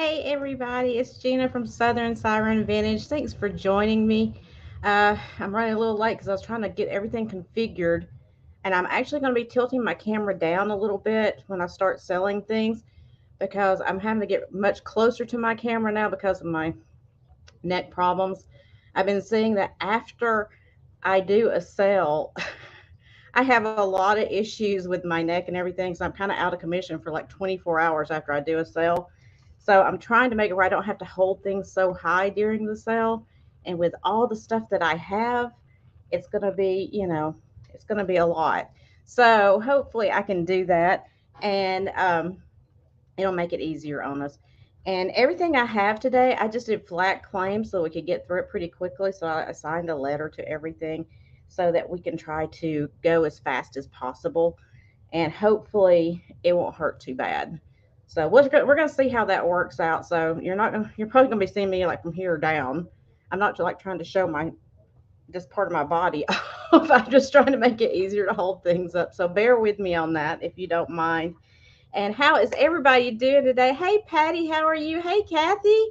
Hey everybody, it's Gina from Southern Siren Vintage. Thanks for joining me. I'm running a little late because I was trying to get everything configured, and I'm actually going to be tilting my camera down a little bit when I start selling things because I'm having to get much closer to my camera now because of my neck problems. I've been seeing that after I do a sale, I have a lot of issues with my neck and everything, so I'm kind of out of commission for like 24 hours after I do a sale. So I'm trying to make it where I don't have to hold things so high during the sale. And with all the stuff that I have, it's going to be, it's going to be a lot. So hopefully I can do that and it'll make it easier on us. And everything I have today, I just did flat claims so we could get through it pretty quickly. So I assigned a letter to everything so that we can try to go as fast as possible and hopefully it won't hurt too bad. So we're going to see how that works out. So you're probably going to be seeing me like from here down. I'm not like trying to show my this part of my body off. I'm just trying to make it easier to hold things up. So bear with me on that if you don't mind. And how is everybody doing today? Hey Patty, how are you? Hey Kathy,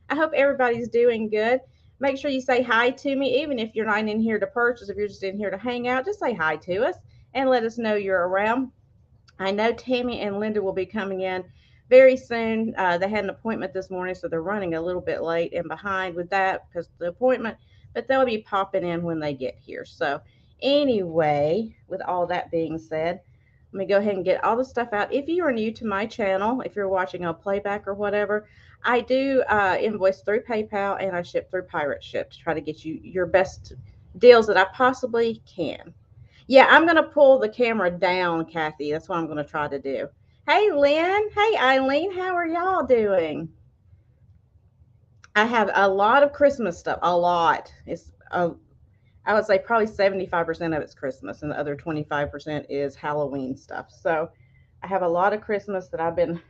I hope everybody's doing good. Make sure you say hi to me, even if you're not in here to purchase. If you're just in here to hang out, just say hi to us and let us know you're around. I know Tammy and Linda will be coming in very soon. They had an appointment this morning, so they're running a little bit late and behind with that because of the appointment, but they'll be popping in when they get here. So, anyway, with all that being said, let me go ahead and get all the stuff out. If you are new to my channel, if you're watching on playback or whatever, I do invoice through PayPal and I ship through Pirate Ship to try to get you your best deals that I possibly can. Yeah, I'm going to pull the camera down, Kathy. That's what I'm going to try to do. Hey, Lynn. Hey, Eileen. How are y'all doing? I have a lot of Christmas stuff. A lot. I would say probably 75% of it's Christmas, and the other 25% is Halloween stuff. So I have a lot of Christmas that I've been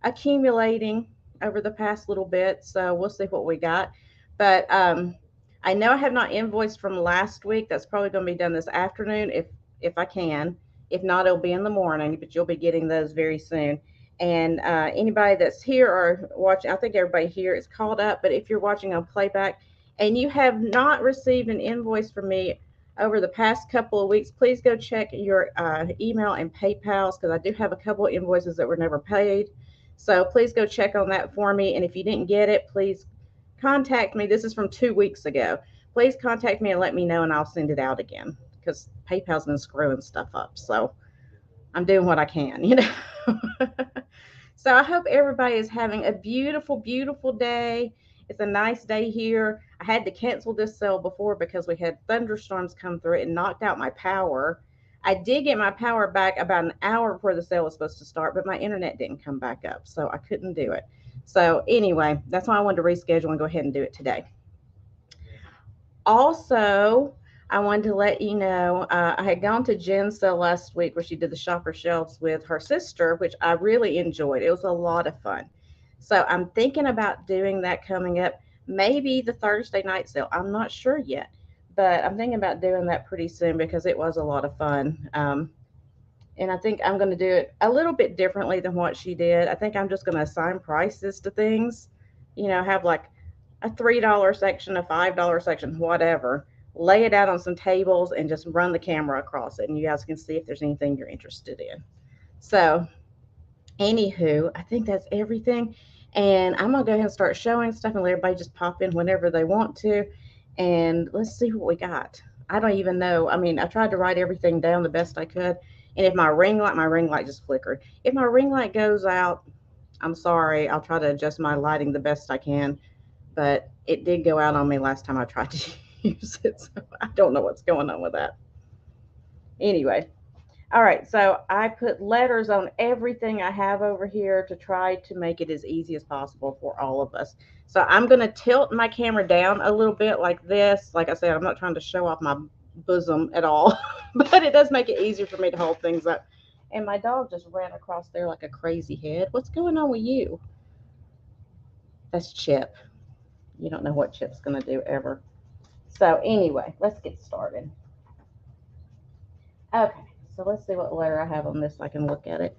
accumulating over the past little bit. So we'll see what we got. But I know I have not invoiced from last week. That's probably going to be done this afternoon if I can. If not, it'll be in the morning. But you'll be getting those very soon. And anybody that's here or watching, I think everybody here is called up. But if you're watching on playback and you have not received an invoice from me over the past couple of weeks, please go check your email and PayPal's because I do have a couple of invoices that were never paid. So please go check on that for me. And if you didn't get it, please contact me. This is from 2 weeks ago. Please contact me and let me know, and I'll send it out again because PayPal's been screwing stuff up. So I'm doing what I can. So I hope everybody is having a beautiful, beautiful day. It's a nice day here. I had to cancel this sale before because we had thunderstorms come through and knocked out my power. I did get my power back about an hour before the sale was supposed to start, but my internet didn't come back up, so I couldn't do it. So anyway, that's why I wanted to reschedule and go ahead and do it today. Also, I wanted to let you know I had gone to Jen's sale last week where she did the shopper shelves with her sister, which I really enjoyed. It was a lot of fun. So I'm thinking about doing that coming up, maybe the Thursday night sale. I'm not sure yet, but I'm thinking about doing that pretty soon because it was a lot of fun. And I think I'm going to do it a little bit differently than what she did. I think I'm just going to assign prices to things, have like a $3 section, a $5 section, whatever. Lay it out on some tables and just run the camera across it, and you guys can see if there's anything you're interested in. So, anywho, I think that's everything. And I'm gonna go ahead and start showing stuff and let everybody just pop in whenever they want to. And let's see what we got. I don't even know. I mean, I tried to write everything down the best I could. And if my ring light just flickered. If my ring light goes out, I'm sorry. I'll try to adjust my lighting the best I can. But it did go out on me last time I tried to use it. So I don't know what's going on with that. Anyway, all right, so I put letters on everything I have over here to try to make it as easy as possible for all of us. So I'm going to tilt my camera down a little bit like this. Like I said, I'm not trying to show off my bosom at all, but it does make it easier for me to hold things up. And my dog just ran across there like a crazy head. What's going on with you? That's Chip. You don't know what Chip's going to do ever. So anyway, let's get started. Okay, so let's see what letter I have on this so I can look at it.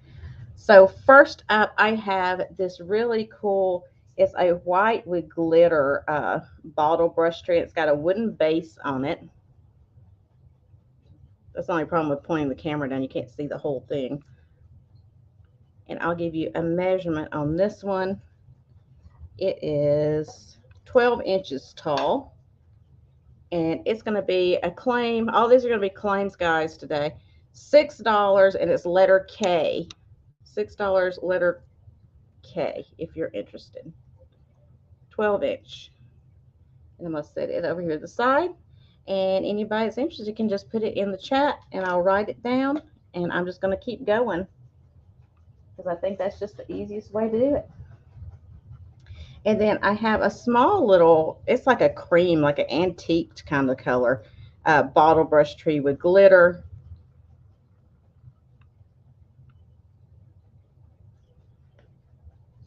So first up, I have this really cool, it's a white with glitter bottle brush tree. It's got a wooden base on it. That's the only problem with pointing the camera down. You can't see the whole thing. And I'll give you a measurement on this one. It is 12 inches tall. And it's going to be a claim. All these are going to be claims, guys, today. $6, and it's letter K. $6 letter K if you're interested. 12-inch. And I'm going to set it over here to the side. And anybody that's interested can just put it in the chat, and I'll write it down. And I'm just going to keep going because I think that's just the easiest way to do it. And then I have a small little, it's like a cream, like an antique kind of color, bottle brush tree with glitter.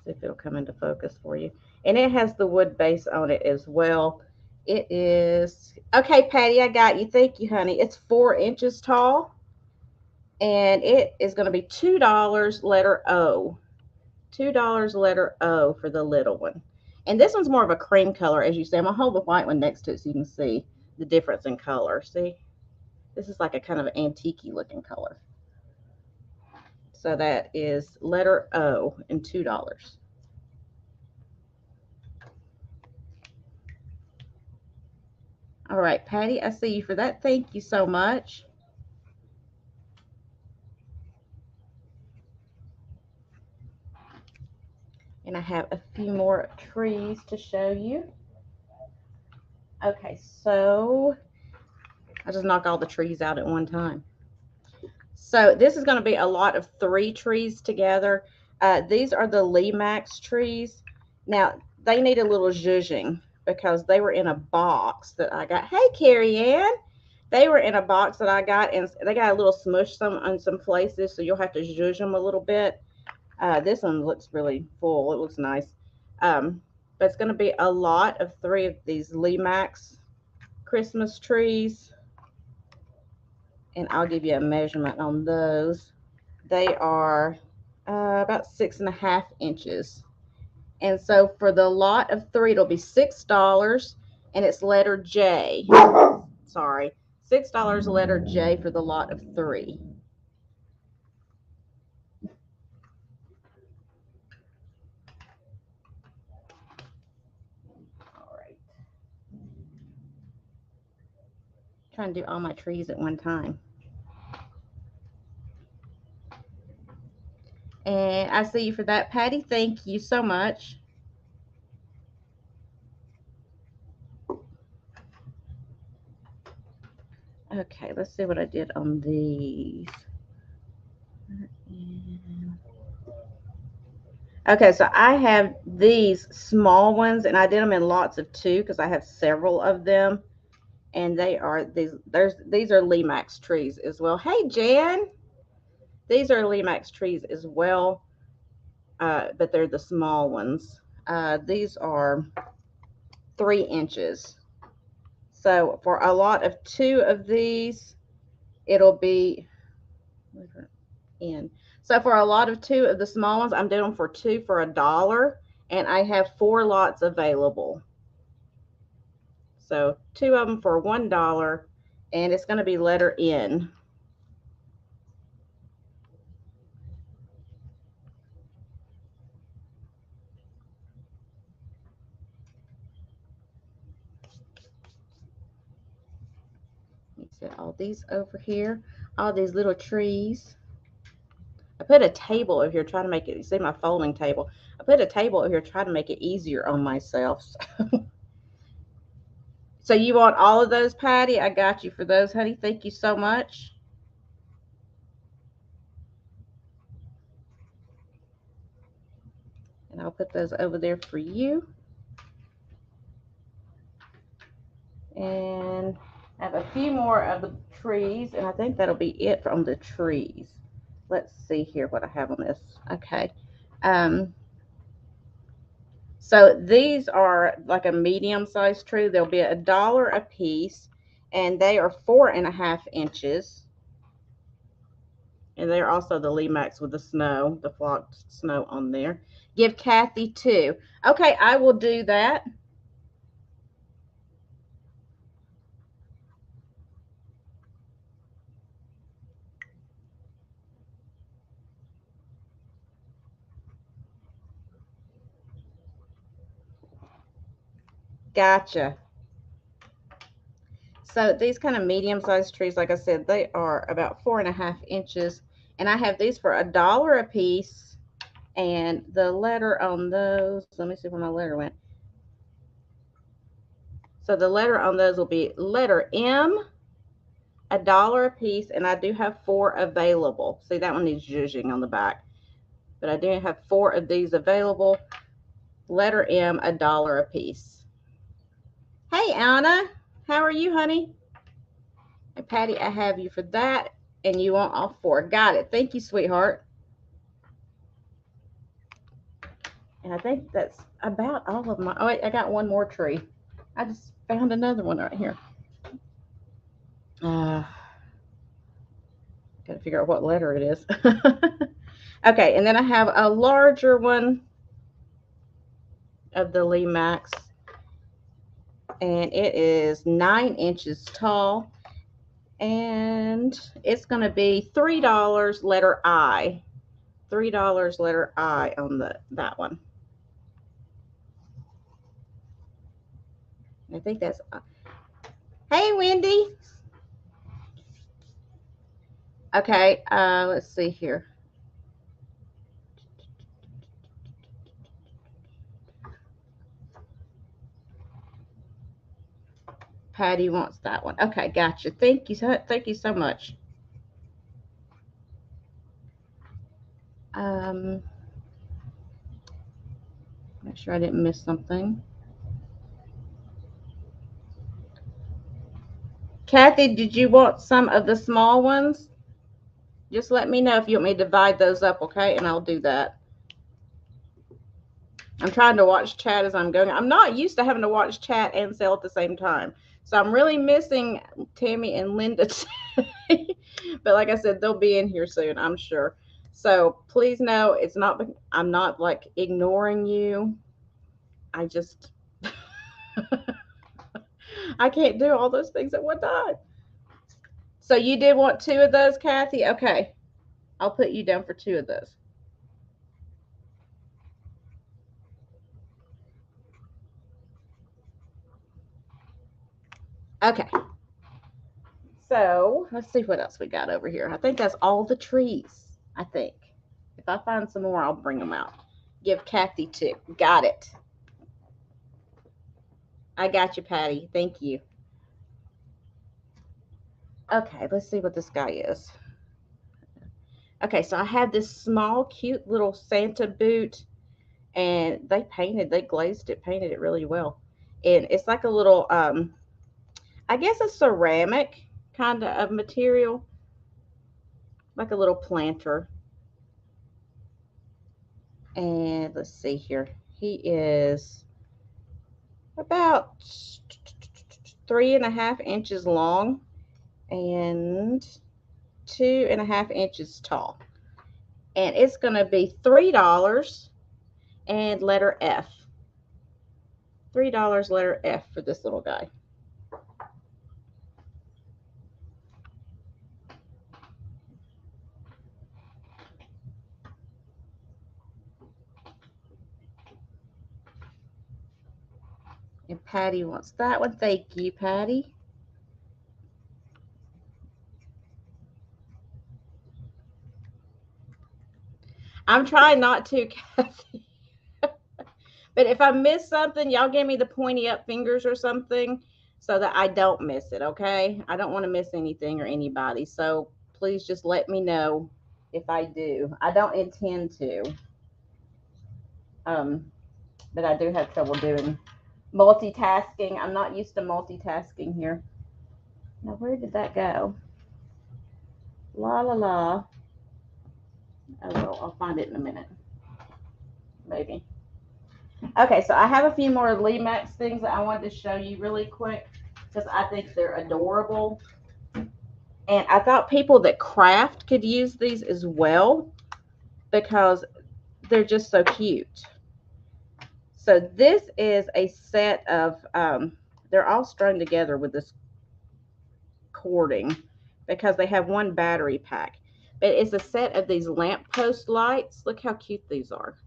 See if it'll come into focus for you. And it has the wood base on it as well. It is, okay, Patty, I got you. Thank you, honey. It's 4 inches tall. And it is going to be $2 letter O. $2 letter O for the little one. And this one's more of a cream color, as you see. I'm going to hold the white one next to it so you can see the difference in color. See? This is like a kind of antique-y looking color. So that is letter O and $2. All right, Patty, I see you for that. Thank you so much. And I have a few more trees to show you. Okay, so I'll just knock all the trees out at one time. So this is going to be a lot of 3 trees together. These are the Limax trees. Now, they need a little zhuzhing because they were in a box that I got. Hey, Carrie Ann. They were in a box that I got, and they got a little smush on some places, so you'll have to zhuzh them a little bit. This one looks really full. It looks nice. But it's going to be a lot of 3 of these Limax Christmas trees. And I'll give you a measurement on those. They are about 6.5 inches. And so for the lot of 3, it'll be $6, and it's letter J. Sorry, $6 letter J for the lot of 3. All right. Trying to do all my trees at one time. And I see you for that, Patty. Thank you so much. Okay, let's see what I did on these. Okay, so I have these small ones, and I did them in lots of 2 because I have several of them. And they are these are Limax trees as well. Hey, Jan. These are Limax trees as well, but they're the small ones. These are 3 inches. So for a lot of 2 of these, it'll be in. So for a lot of 2 of the small ones, I'm doing for 2 for $1, and I have 4 lots available. So 2 of them for $1, and it's going to be letter N. Set all these over here, all these little trees. I put a table over here trying to make it, you see my folding table. I put a table over here trying to make it easier on myself. So you want all of those, Patty? I got you for those, honey. Thank you so much. And I'll put those over there for you. And I have a few more of the trees, and I think that'll be it from the trees. Let's see here what I have on this. Okay. So these are like a medium-sized tree. They'll be $1 a piece, and they are 4.5 inches. And they're also the Limax with the snow, the flocked snow on there. Give Kathy 2. Okay, I will do that. Gotcha. So these kind of medium-sized trees, like I said, they are about 4.5 inches. And I have these for $1 a piece. And the letter on those, let me see where my letter went. So the letter on those will be letter M, $1 a piece, and I do have 4 available. See, that one needs zhuzhing on the back, but I do have 4 of these available. Letter M, $1 a piece. Hey, Anna, how are you, honey? And Patty, I have you for that, and you want all 4. Got it. Thank you, sweetheart. And I think that's about all of my. Oh wait, I got one more tree. I just found another one right here. Got to figure out what letter it is. Okay, and then I have a larger one of the Limax, and it is 9 inches tall, and it's going to be $3 letter I. $3 letter I on that one. I think that's. Hey, Wendy. Okay, let's see here. Patty wants that one. Okay, gotcha. Thank you so much. Make sure I didn't miss something. Kathy, did you want some of the small ones? Just let me know if you want me to divide those up, okay? And I'll do that. I'm trying to watch chat as I'm going. I'm not used to having to watch chat and sell at the same time. So I'm really missing Tammy and Linda today. But like I said, they'll be in here soon, I'm sure. So please know it's not, I'm not like ignoring you. I just, I can't do all those things at one time. So you did want 2 of those, Kathy? Okay. I'll put you down for 2 of those. Okay. So let's see what else we got over here. I think that's all the trees. I think. If I find some more, I'll bring them out. Give Kathy 2. Got it. I got you, Patty. Thank you. Okay, let's see what this guy is. Okay, so I have this small, cute little Santa boot, and they glazed it, painted it really well. And it's like a little, I guess a ceramic kind of material, like a little planter. And let's see here. He is about 3.5 inches long and 2.5 inches tall. And it's going to be $3 and letter F. $3 letter F for this little guy. And Patty wants that one. Thank you, Patty. I'm trying not to, Kathy. But if I miss something, y'all give me the pointy up fingers or something so that I don't miss it, okay? I don't want to miss anything or anybody. So please just let me know if I do. I don't intend to. But I do have trouble doing multitasking. I'm not used to multitasking here. Now, where did that go? La la la. Oh, well, I'll find it in a minute. Maybe. Okay, so I have a few more Limax things that I wanted to show you really quick because I think they're adorable. And I thought people that craft could use these as well because they're just so cute. So this is a set of, they're all strung together with this cording because they have one battery pack. But it's a set of these lamppost lights. Look how cute these are.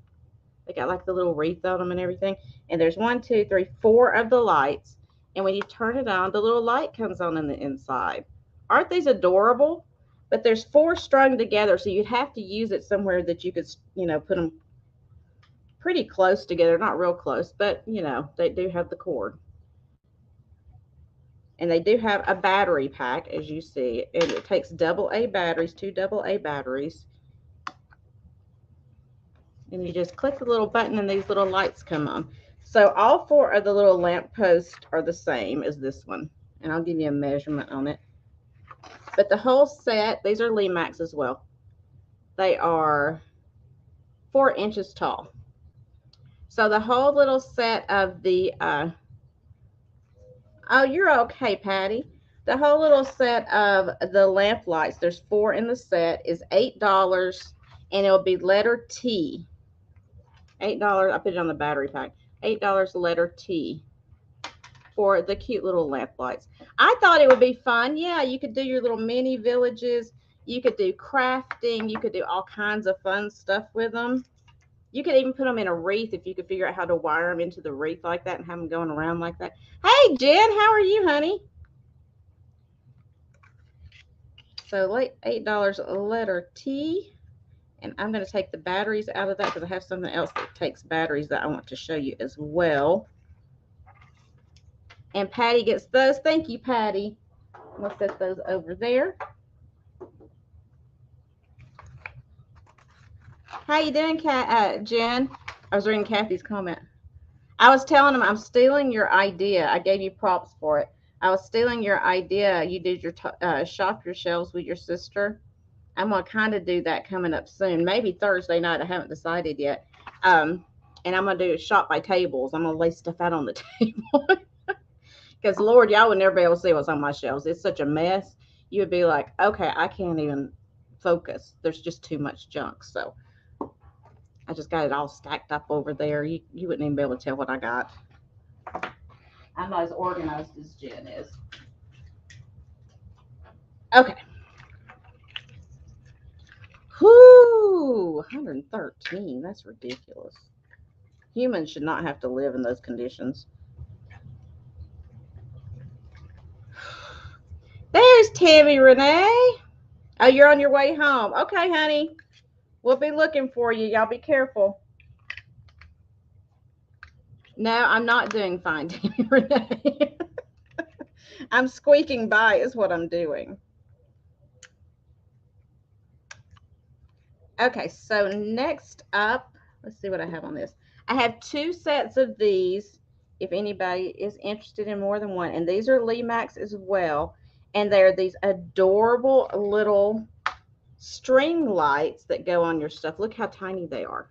They got like the little wreath on them and everything. And there's 1, 2, 3, 4 of the lights. And when you turn it on, the little light comes on in the inside. Aren't these adorable? But there's 4 strung together, so you'd have to use it somewhere that you could, put them pretty close together. Not real close, but, they do have the cord. And they do have a battery pack, as you see. And it takes AA batteries, 2 AA batteries. And you just click the little button and these little lights come on. So all 4 of the little lamp posts are the same as this one. And I'll give you a measurement on it. But the whole set, these are Limax as well. They are 4 inches tall. So the whole little set of the, oh, you're okay, Patty. The whole little set of the lamp lights, there's 4 in the set, is $8. And it'll be letter T. $8. I put it on the battery pack. $8 letter T for the cute little lamp lights. I thought it would be fun. Yeah, you could do your little mini villages. You could do crafting. You could do all kinds of fun stuff with them. You could even put them in a wreath if you could figure out how to wire them into the wreath like that and have them going around like that. Hey, Jen, how are you, honey? So $8 letter T. And I'm going to take the batteries out of that because I have something else that takes batteries that I want to show you as well. And Patty gets those. Thank you, Patty. We'll set those over there. How you doing, Jen? I was reading Kathy's comment. I was telling him I'm stealing your idea. I gave you props for it. I was stealing your idea. You did your shop your shelves with your sister. I'm going to kind of do that coming up soon. Maybe Thursday night. I haven't decided yet. And I'm going to do shop by tables. I'm going to lay stuff out on the table. Because, Lord, y'all would never be able to see what's on my shelves. It's such a mess. You would be like, okay, I can't even focus. There's just too much junk. So I just got it all stacked up over there. You wouldn't even be able to tell what I got. I'm not as organized as Jen is. Okay. Whoo, 113. That's ridiculous. Humans should not have to live in those conditions. There's Tammy Renee. Oh, you're on your way home. Okay, honey. We'll be looking for you. Y'all be careful. No, I'm not doing fine, Tammy Renee. I'm squeaking by is what I'm doing. Okay, so next up, let's see what I have on this. I have 2 sets of these if anybody is interested in more than one. And these are Limax as well. And they're these adorable little string lights that go on your stuff. Look how tiny they are.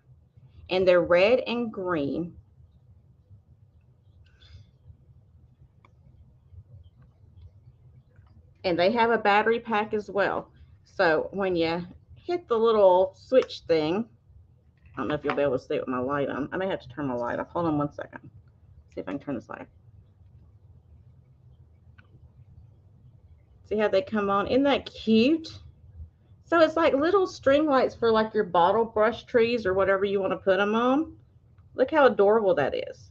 And they're red and green. And they have a battery pack as well. So when you hit the little switch thing, I don't know if you'll be able to see it with my light on. I may have to turn my light off. Hold on 1 second. See if I can turn this light off. See how they come on? Isn't that cute? So it's like little string lights for like your bottle brush trees or whatever you want to put them on. Look how adorable that is.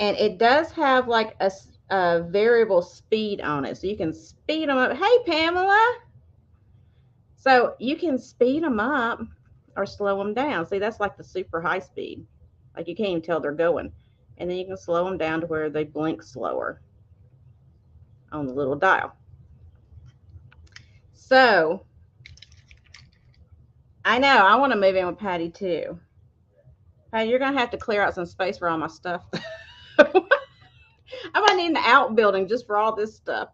And it does have like a variable speed on it. So you can speed them up. Hey, Pamela. So you can speed them up or slow them down. See, that's like the super high speed. Like you can't even tell they're going. And then you can slow them down to where they blink slower on the little dial. So I know I want to move in with Patty too. Patty, you're gonna have to clear out some space for all my stuff. I might need an outbuilding just for all this stuff.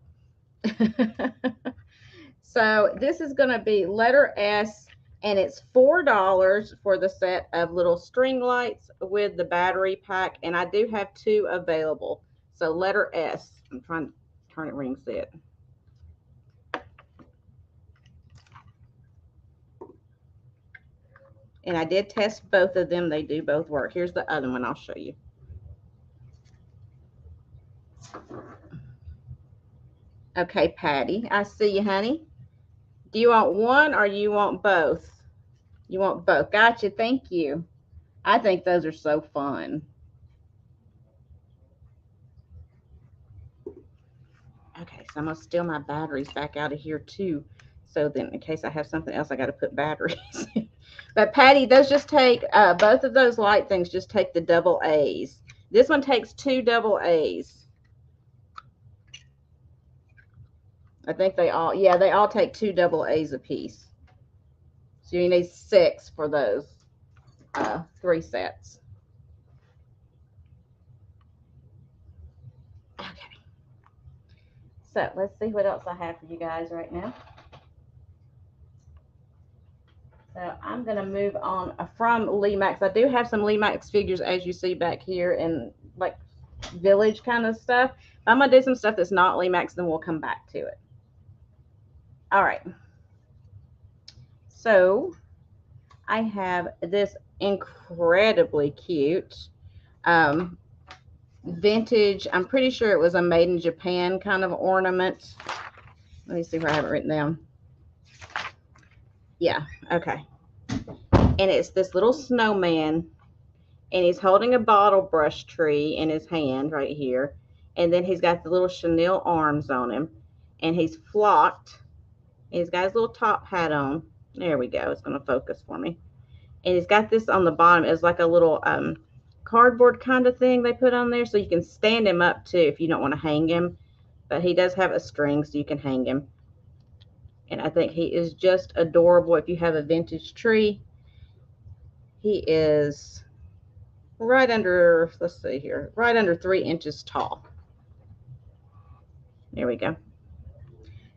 So this is gonna be letter S, and it's $4 for the set of little string lights with the battery pack, and I do have 2 available. So letter S. I'm trying to Turn it, ring, sit. And I did test both of them. They do both work. Here's the other one. I'll show you. Okay, Patty, I see you, honey. Do you want one or you want both? You want both. Gotcha. Thank you. I think those are so fun. Okay, so I'm going to steal my batteries back out of here too. So then in case I have something else, I got to put batteries. But Patty, those just take, both of those light things just take the double A's. This one takes 2 double A's. I think they all, yeah, they all take 2 double A's a piece. So you need 6 for those 3 sets. Okay. So let's see what else I have for you guys right now. So I'm going to move on from Lee Max. I do have some Lee Max figures, as you see back here, in like village kind of stuff. I'm going to do some stuff that's not Lee Max, then we'll come back to it. All right. So I have this incredibly cute vintage. I'm pretty sure it was a made in Japan kind of ornament. Let me see where I have it written down. Yeah, okay. And it's this little snowman, and he's holding a bottle brush tree in his hand right here. And then he's got the little chenille arms on him, and he's flocked. And he's got his little top hat on. There we go. It's going to focus for me. And he's got this on the bottom. It's like a little cardboard kind of thing they put on there, so you can stand him up too if you don't want to hang him. But he does have a string, so you can hang him. And I think he is just adorable if you have a vintage tree. He is right under, let's see here, right under 3 inches tall. There we go.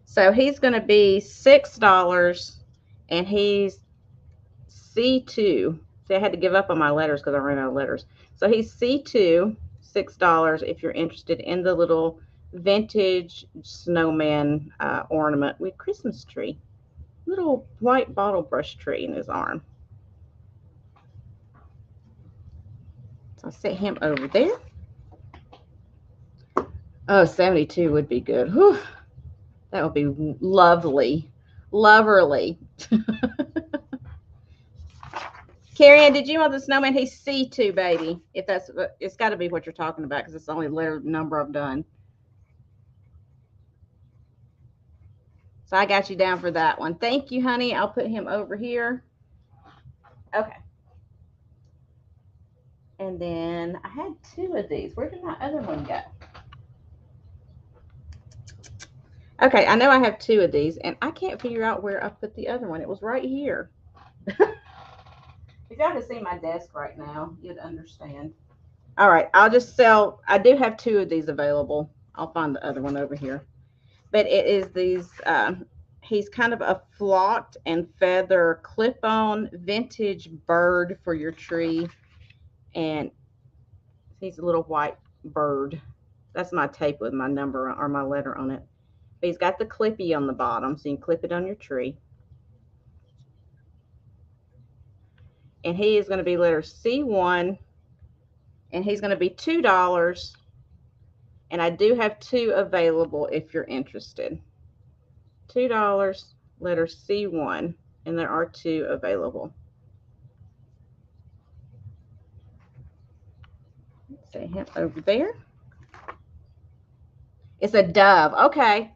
So he's going to be $6, and he's C2. See, I had to give up on my letters because I ran out of letters. So he's C2, $6 if you're interested in the little vintage snowman ornament with Christmas tree. Little white bottle brush tree in his arm. So I'll set him over there. Oh, 72 would be good. Whew. That would be lovely. Loverly. Carrie Ann, did you want the snowman? He's C2, baby. If that's, it's got to be what you're talking about because it's the only letter number I've done. So I got you down for that one. Thank you, honey. I'll put him over here. Okay. And then I had 2 of these. Where did my other one go? Okay, I know I have 2 of these, and I can't figure out where I put the other one. It was right here. If y'all could see my desk right now, you'd understand. All right, I'll just sell. I do have 2 of these available. I'll find the other one over here. But it is these, he's kind of a flocked and feather clip-on vintage bird for your tree. And he's a little white bird. That's my tape with my number or my letter on it. But he's got the clippy on the bottom, so you can clip it on your tree. And he is going to be letter C1, and he's going to be $2. And I do have 2 available if you're interested. $2, letter C1, and there are 2 available. Set him over there. It's a dove. Okay.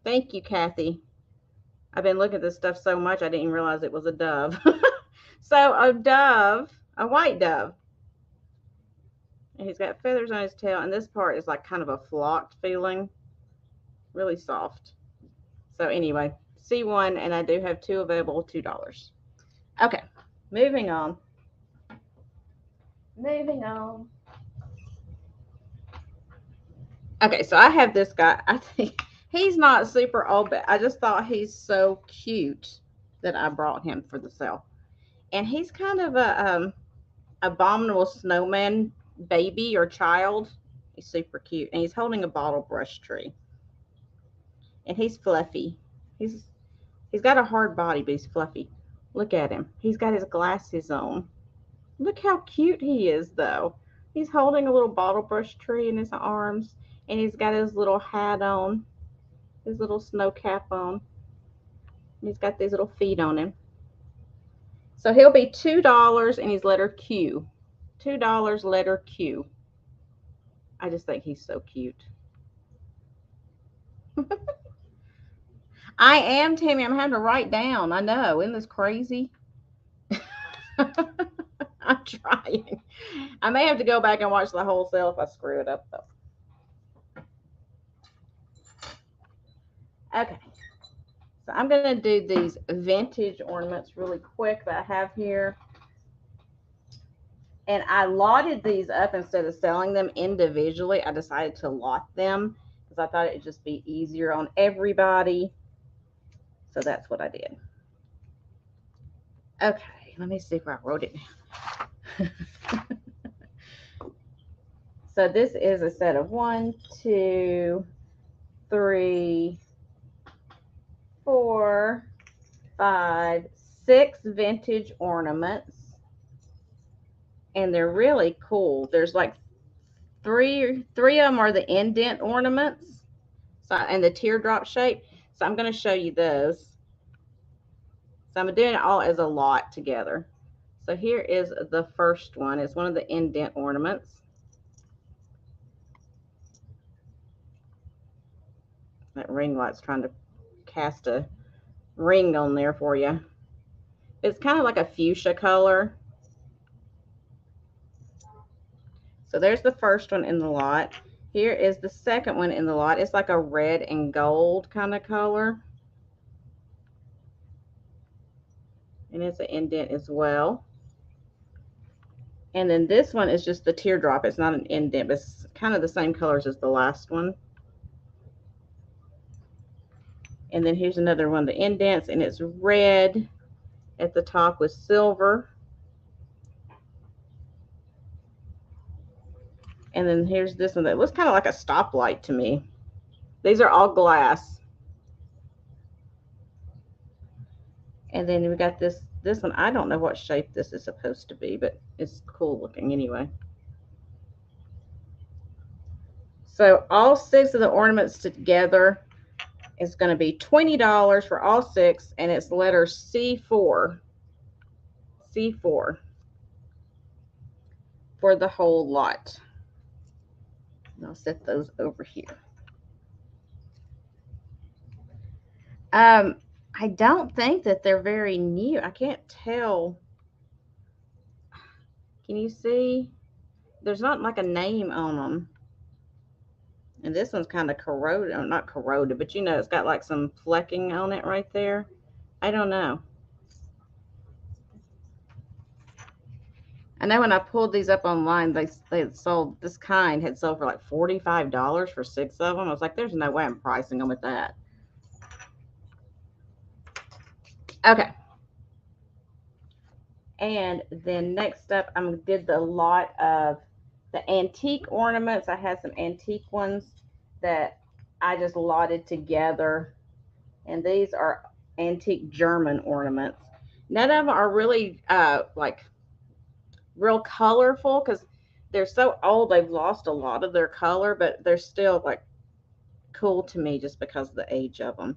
Thank you, Kathy. I've been looking at this stuff so much I didn't even realize it was a dove. So a dove, a white dove. And he's got feathers on his tail, and this part is like kind of a flocked feeling. Really soft. So anyway, C1, and I do have 2 available, $2. Okay, moving on. Moving on. Okay, so I have this guy. I think he's not super old, but I just thought he's so cute that I brought him for the sale. And he's kind of a abominable snowman baby or child. He's super cute, and he's holding a bottle brush tree. And he's fluffy. He's got a hard body, but he's fluffy. Look at him. He's got his glasses on. Look how cute he is, though. He's holding a little bottle brush tree in his arms, and he's got his little hat on, his little snow cap on. And he's got these little feet on him. So he'll be $2 and he's letter Q. $2 letter Q. I just think he's so cute. I am, Tammy. I'm having to write down. I know. Isn't this crazy? I'm trying. I may have to go back and watch the whole sale if I screw it up, though. Okay. So I'm going to do these vintage ornaments really quick that I have here. And I lotted these up instead of selling them individually. I decided to lot them because I thought it'd just be easier on everybody. So that's what I did. Okay, let me see if I wrote it down. So this is a set of 1, 2, 3, 4, 5, 6 vintage ornaments. And they're really cool. There's like three of them are the indent ornaments, so, and the teardrop shape. So I'm going to show you those. So I'm doing it all as a lot together. So here is the first one. It's one of the indent ornaments. That ring light's trying to cast a ring on there for you. It's kind of like a fuchsia color. So there's the first one in the lot. Here is the second one in the lot. It's like a red and gold kind of color. And it's an indent as well. And then this one is just the teardrop. It's not an indent, but it's kind of the same colors as the last one. And then here's another one, the indents, and it's red at the top with silver. And then here's this one that looks kind of like a stoplight to me. These are all glass. And then we got this one. I don't know what shape this is supposed to be, but it's cool looking anyway. So all 6 of the ornaments together is going to be $20 for all 6, and it's letter C4. C4 for the whole lot. And I'll set those over here. I don't think that they're very new. I can't tell. Can you see? There's not like a name on them. And this one's kind of corroded, or not corroded, but you know, it's got like some flecking on it right there. I don't know. I know when I pulled these up online, they had sold, this kind had sold for like $45 for 6 of them. I was like, there's no way I'm pricing them at that. Okay. And then next up, I did the lot of the antique ornaments. I had some antique ones that I just lotted together. And these are antique German ornaments. None of them are really like real colorful because they're so old. They've lost a lot of their color, but they're still like cool to me just because of the age of them.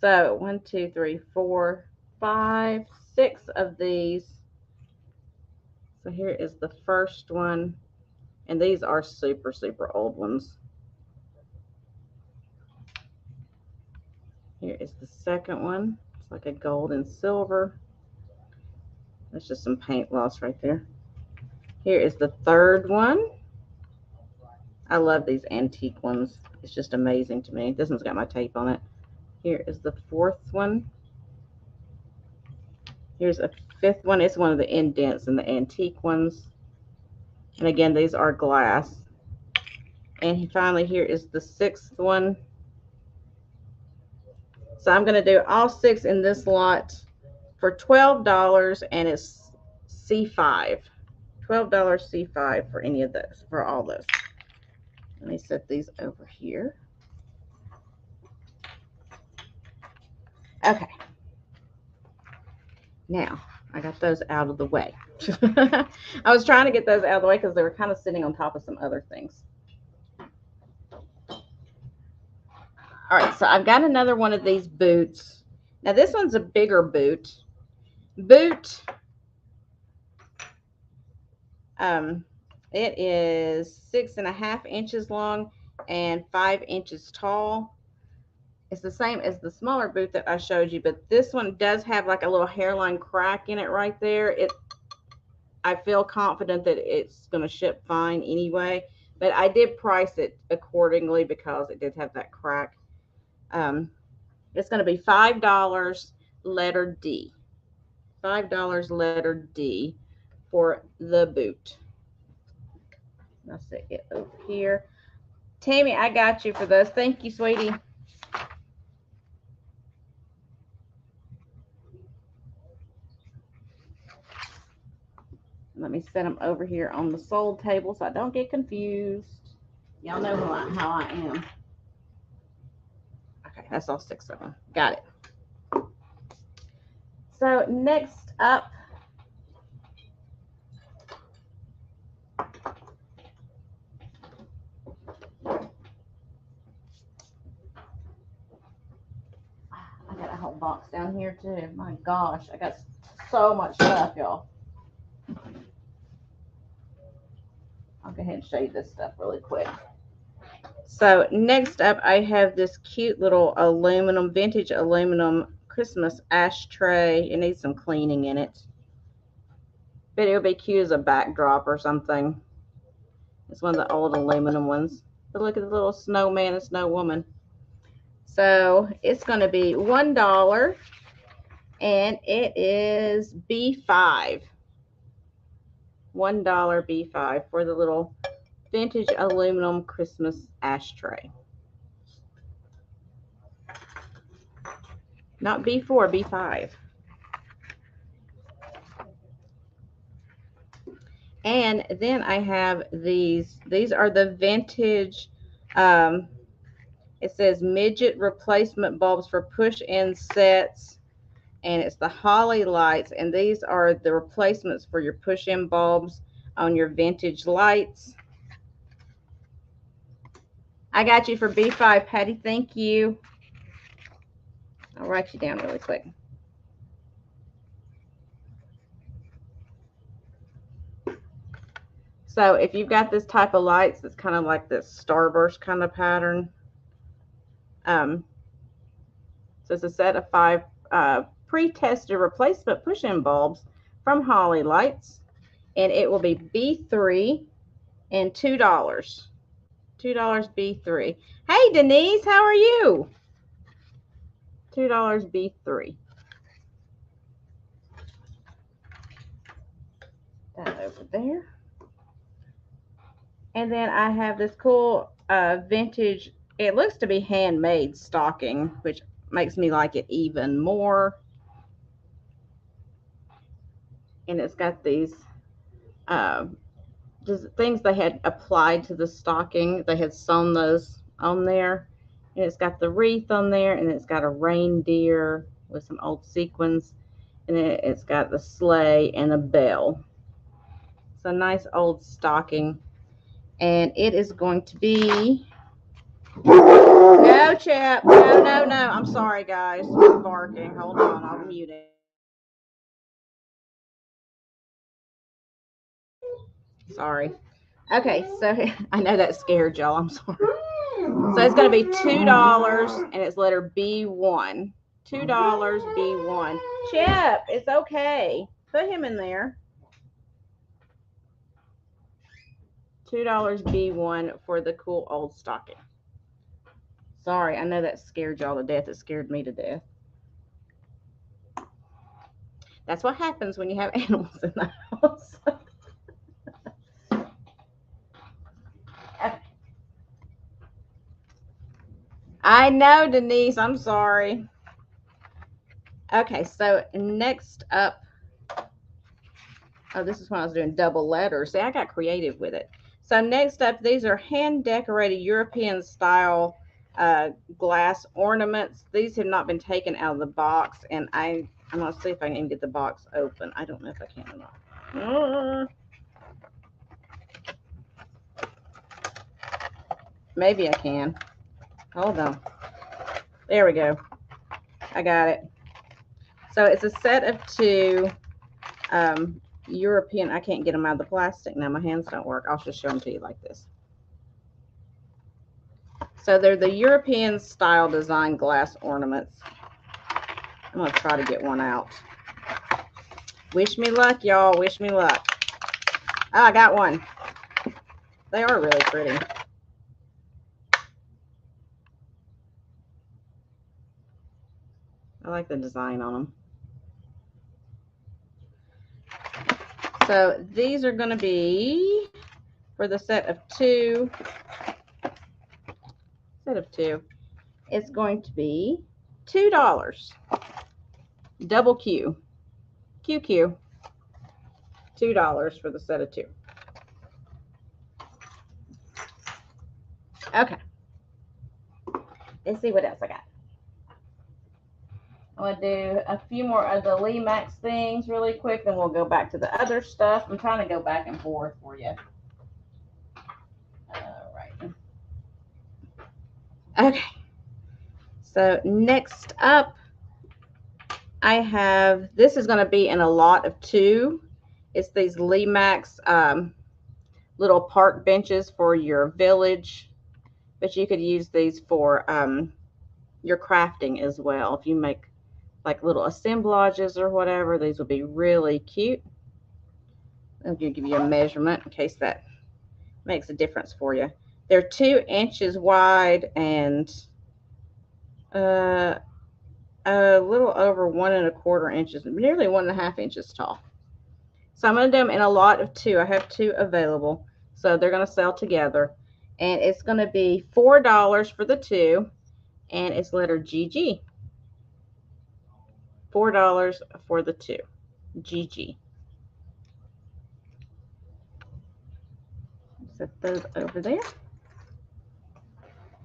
So 1, 2, 3, 4, 5, 6 of these. So here is the first one, and these are super, super old ones. Here is the second one. It's like a gold and silver. That's just some paint loss right there. Here is the third one. I love these antique ones. It's just amazing to me. This one's got my tape on it. Here is the fourth one. Here's a fifth one. It's one of the indents and the antique ones. And again, these are glass. And finally, here is the sixth one. So I'm going to do all 6 in this lot for $12, and it's C5. $12 C5 for any of those, for all those. Let me set these over here. Okay. Now, I got those out of the way. I was trying to get those out of the way because they were kind of sitting on top of some other things. All right, so I've got another one of these boots. Now, this one's a bigger boot. It is 6.5 inches long and 5 inches tall. It's the same as the smaller boot that I showed you, but this one does have like a little hairline crack in it right there. I feel confident that it's going to ship fine anyway, but I did price it accordingly because it did have that crack. It's going to be $5 letter D. $5 letter D for the boot. I'll set it over here. Tammy, I got you for those. Thank you, sweetie. Let me set them over here on the sold table so I don't get confused. Y'all know how I am. Okay, that's all 6 of them. Got it. So next up, I got a whole box down here too. My gosh, I got so much stuff, y'all. I'll go ahead and show you this stuff really quick. So next up, I have this cute little vintage aluminum Christmas ashtray. It needs some cleaning in it, but it would be cute as a backdrop or something. It's one of the old aluminum ones. But look at the little snowman and snow woman. So it's going to be $1, and it is B5. $1 B5 for the little vintage aluminum Christmas ashtray. Not B4, B5. And then I have these. These are the vintage, it says midget replacement bulbs for push-in sets. And it's the holly lights. And these are the replacements for your push-in bulbs on your vintage lights. I got you for B5, Patty. Thank you. I'll write you down really quick. So if you've got this type of lights, it's kind of like this starburst kind of pattern. So it's a set of 5 pre-tested replacement push-in bulbs from Holly Lights, and it will be B3 and $2. $2 B3. Hey Denise, how are you? $2 B3. That over there. And then I have this cool vintage, it looks to be handmade stocking, which makes me like it even more. And it's got these just things they had applied to the stocking. They had sewn those on there. And it's got the wreath on there, and it's got a reindeer with some old sequins. And it's got the sleigh and a bell. It's a nice old stocking. And it is going to be... No, Chip. No. I'm sorry, guys. I'm barking. Hold on. I'll mute it. Sorry. Okay, so I know that scared y'all. I'm sorry. So it's going to be $2, and it's letter B1. $2 B1. Chip, it's okay. Put him in there. $2 B1 for the cool old stocking. Sorry, I know that scared y'all to death. It scared me to death. That's what happens when you have animals in the house. I know, Denise. I'm sorry. Okay, so next up. Oh, this is when I was doing double letters. See, I got creative with it. So next up, these are hand-decorated European-style glass ornaments. These have not been taken out of the box, and I'm going to see if I can get the box open. I don't know if I can or not. Maybe I can. Hold on. There we go. I got it. So it's a set of 2 European. I can't get them out of the plastic now. My hands don't work. I'll just show them to you like this. So they're the European style design glass ornaments. I'm going to try to get one out. Wish me luck, y'all. Wish me luck. Oh, I got one. They are really pretty. I like the design on them. So these are going to be for the set of 2. It's going to be $2. Double Q. QQ. $2 for the set of 2. Okay. Let's see what else I got. I'm going to do a few more of the Lee Max things really quick, then we'll go back to the other stuff. I'm trying to go back and forth for you. All right. Okay. So next up, I have, this is going to be in a lot of 2. It's these Lee Max little park benches for your village, but you could use these for your crafting as well. If you make like little assemblages or whatever, these would be really cute. I'll give you a measurement in case that makes a difference for you. They're 2 inches wide and a little over 1 1/4 inches, nearly 1 1/2 inches tall. So I'm going to do them in a lot of 2. I have 2 available, so they're going to sell together, and it's going to be $4 for the 2, and it's letter GG. $4 for the 2. GG. Set those over there.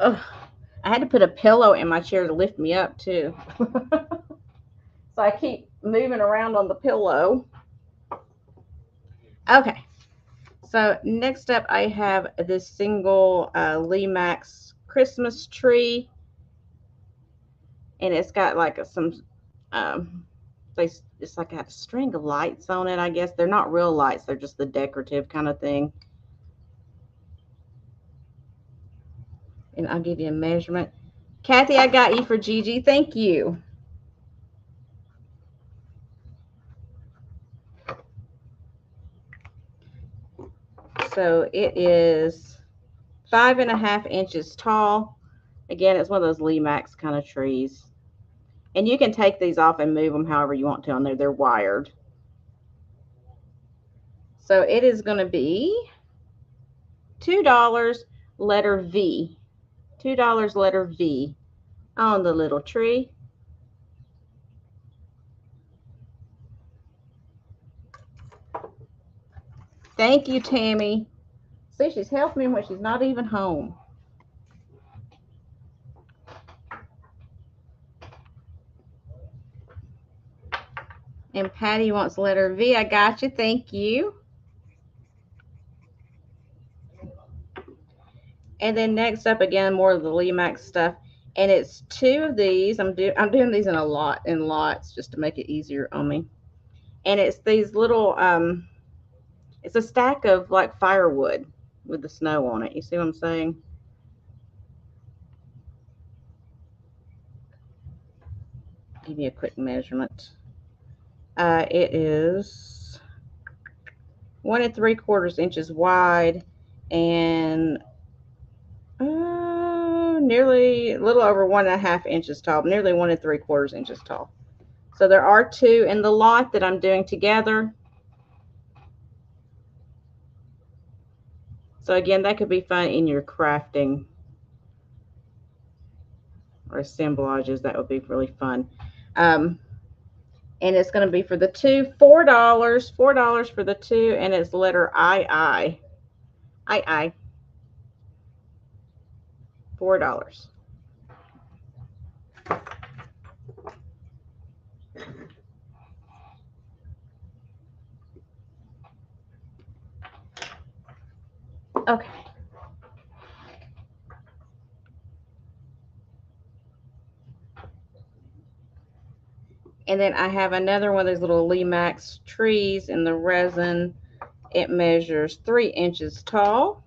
Oh, I had to put a pillow in my chair to lift me up too. So I keep moving around on the pillow. Okay. So next up I have this single Lee Max Christmas tree. And it's got like some it's like a string of lights on it, I guess. They're not real lights, they're just the decorative kind of thing. And I'll give you a measurement. Kathy, I got you for Gigi. Thank you. So it is 5 1/2 inches tall. Again, it's one of those Lee Max kind of trees. And you can take these off and move them however you want to on there. They're wired. So it is going to be $2, letter V. $2, letter V on the little tree. Thank you, Tammy. See, she's helping me when she's not even home. And Patty wants letter V. I got you. Thank you. And then next up, again, more of the Lee Max stuff. And it's 2 of these. I'm doing these in lots just to make it easier on me. And it's these little, it's a stack of like firewood with the snow on it. You see what I'm saying? Give you a quick measurement. It is 1 3/4 inches wide and nearly a little over 1 1/2 inches tall, nearly 1 3/4 inches tall. So there are 2 in the lot that I'm doing together. So again, that could be fun in your crafting or assemblages. That would be really fun. And it's going to be for the 2, $4 for the 2, and it's letter II. $4. Okay. And then I have another one of those little Limax trees in the resin. It measures 3 inches tall.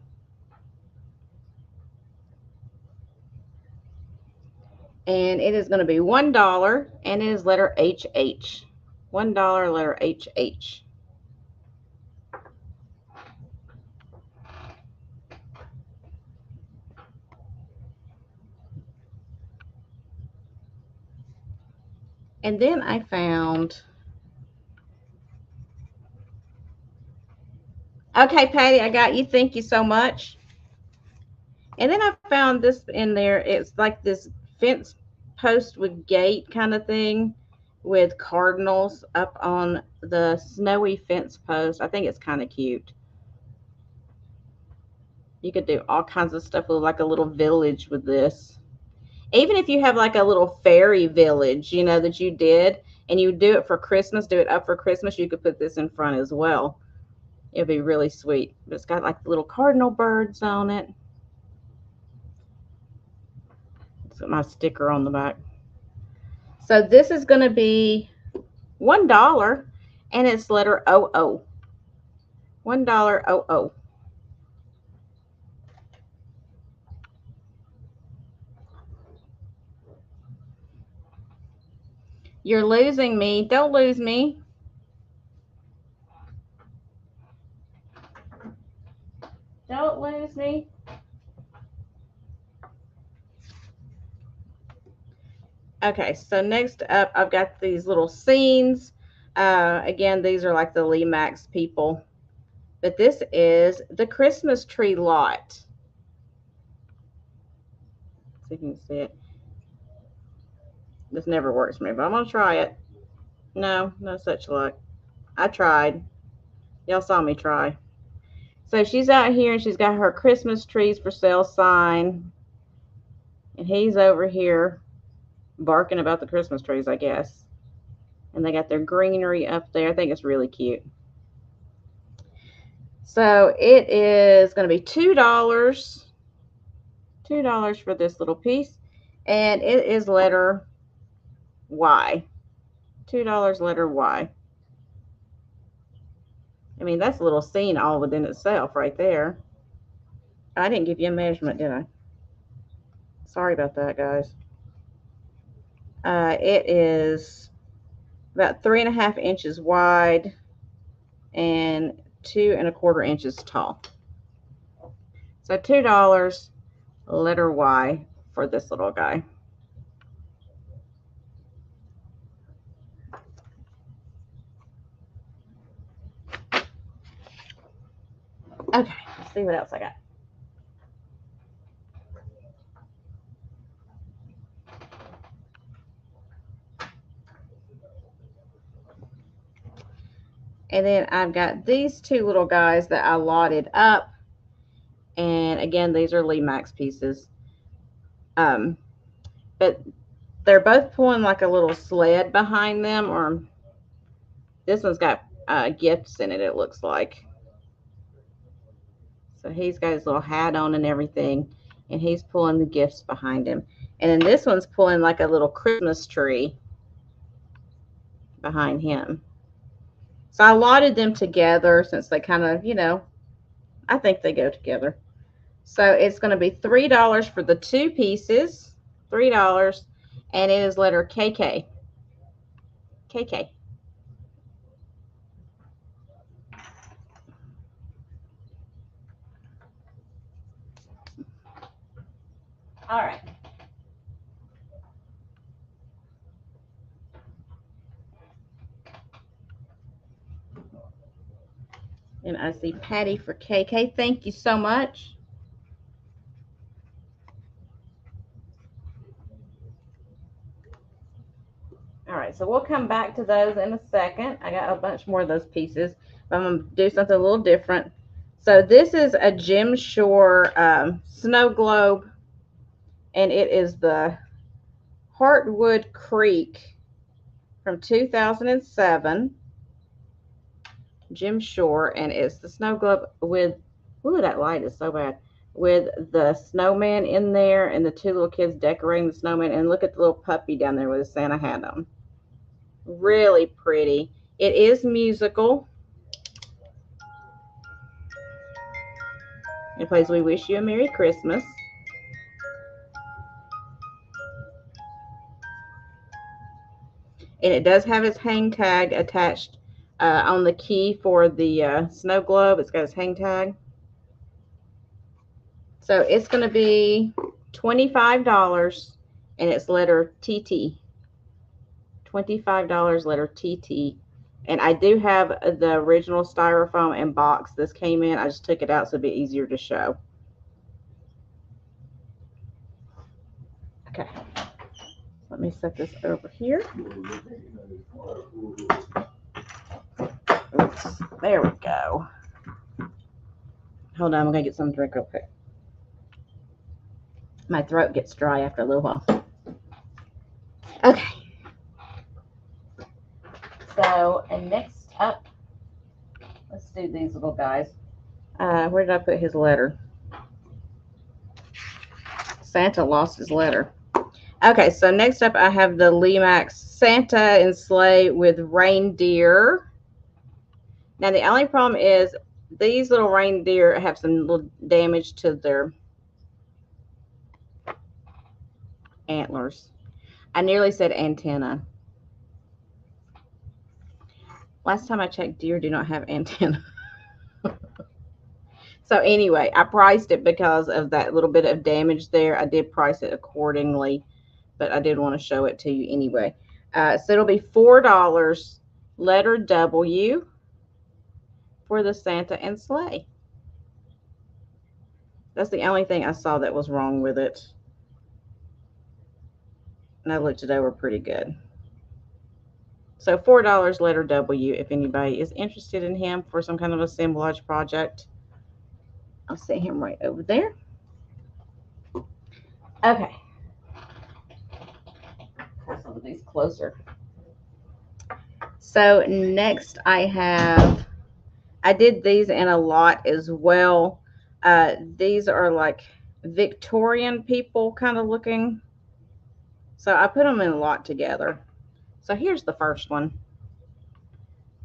And it is going to be $1, and it is letter HH. $1 letter HH. And then I found, okay, Patty, I got you. Thank you so much. And then I found this in there. It's like this fence post with gate kind of thing with cardinals up on the snowy fence post. I think it's kind of cute. You could do all kinds of stuff with like a little village with this. Even if you have like a little fairy village, you know, that you did, and you do it for Christmas, do it up for Christmas, you could put this in front as well. It'd be really sweet. But it's got like little cardinal birds on it. It's got my sticker on the back. So this is going to be $1, and it's letter OO. $1 OO. You're losing me. Don't lose me. Don't lose me. Okay, so next up, I've got these little scenes. Again, these are like the Limax people. But this is the Christmas tree lot. See if you can see it. This never works for me, but I'm going to try it. No, no such luck. I tried. Y'all saw me try. So she's out here and she's got her Christmas trees for sale sign. And he's over here barking about the Christmas trees, I guess. And they got their greenery up there. I think it's really cute. So it is going to be $2. $2 for this little piece. And it is letter Y. $2 letter Y. I mean, that's a little scene all within itself right there. I didn't give you a measurement, did I? Sorry about that, guys. It is about 3.5 inches wide and 2.25 inches tall. So $2 letter Y for this little guy. Okay, let's see what else I got. And then I've got these two little guys that I lotted up. And again, these are Limax pieces. But they're both pulling like a little sled behind them, or this one's got gifts in it, it looks like. So he's got his little hat on and everything, and he's pulling the gifts behind him. And then this one's pulling like a little Christmas tree behind him. So I lotted them together since they kind of, you know, I think they go together. So it's going to be $3 for the 2 pieces, $3, and it is letter KK. KK. All right. And I see Patty for KK. Thank you so much. All right, so we'll come back to those in a second. I got a bunch more of those pieces, but I'm going to do something a little different. So this is a Jim Shore snow globe, and it is the Heartwood Creek from 2007. Jim Shore, and it's the snow globe with Ooh, that light is so bad. With the snowman in there and the two little kids decorating the snowman. And look at the little puppy down there with a Santa hat on. Really pretty. It is musical. It plays We Wish You a Merry Christmas. And it does have its hang tag attached on the key for the snow globe. It's got its hang tag. So it's going to be $25 and it's letter TT. $25 letter TT. And I do have the original styrofoam and box this came in. I just took it out so it'd be easier to show. Okay. Let me set this over here. Oops. There we go. Hold on, I'm going to get some drink real quick. My throat gets dry after a little while. Okay. So, and next up, let's do these little guys. Where did I put his letter? Santa lost his letter. Okay, so next up I have the Lemax Santa and Sleigh with reindeer. Now the only problem is these little reindeer have some little damage to their antlers. I nearly said antenna. Last time I checked, deer do not have antenna. So anyway, I priced it because of that little bit of damage there. I did price it accordingly, but I did want to show it to you anyway. So it'll be $4, letter W, for the Santa and Sleigh. That's the only thing I saw that was wrong with it. And I looked it over pretty good. So $4 letter W if anybody is interested in him for some kind of assemblage project. I'll set him right over there. Okay. Put some of these closer. So next I did these in a lot as well. These are like Victorian people kind of looking. So I put them in a lot together. So here's the first one.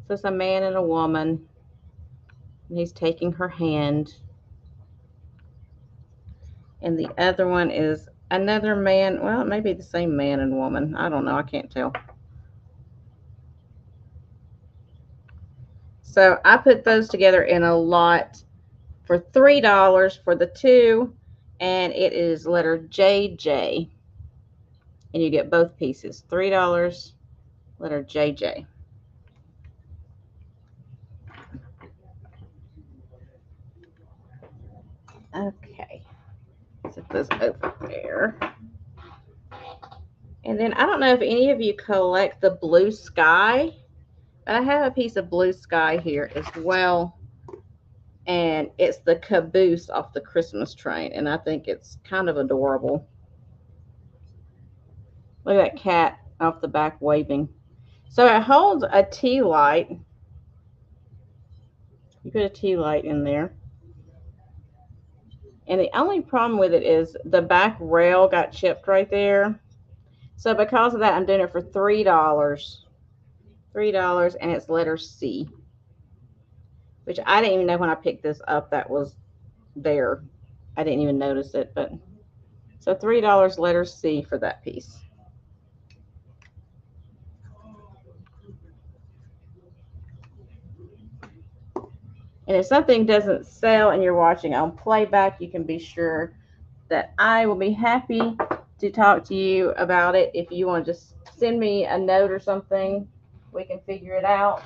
So it's a man and a woman. And he's taking her hand. And the other one is another man. Well, it may be the same man and woman. I don't know. I can't tell. So I put those together in a lot for $3 for the two. And it is letter JJ. And you get both pieces. $3, letter JJ. Okay. Set those over there. And then I don't know if any of you collect the blue sky, but I have a piece of blue sky here as well. And it's the caboose off the Christmas train. And I think it's kind of adorable. Look at that cat off the back waving. So it holds a tea light. You put a tea light in there. And the only problem with it is the back rail got chipped right there. So because of that, I'm doing it for $3. $3, and it's letter C. Which I didn't even know when I picked this up that was there. I didn't even notice it. But so $3 letter C for that piece. And if something doesn't sell and you're watching on playback, you can be sure that I will be happy to talk to you about it. If you want to just send me a note or something, we can figure it out.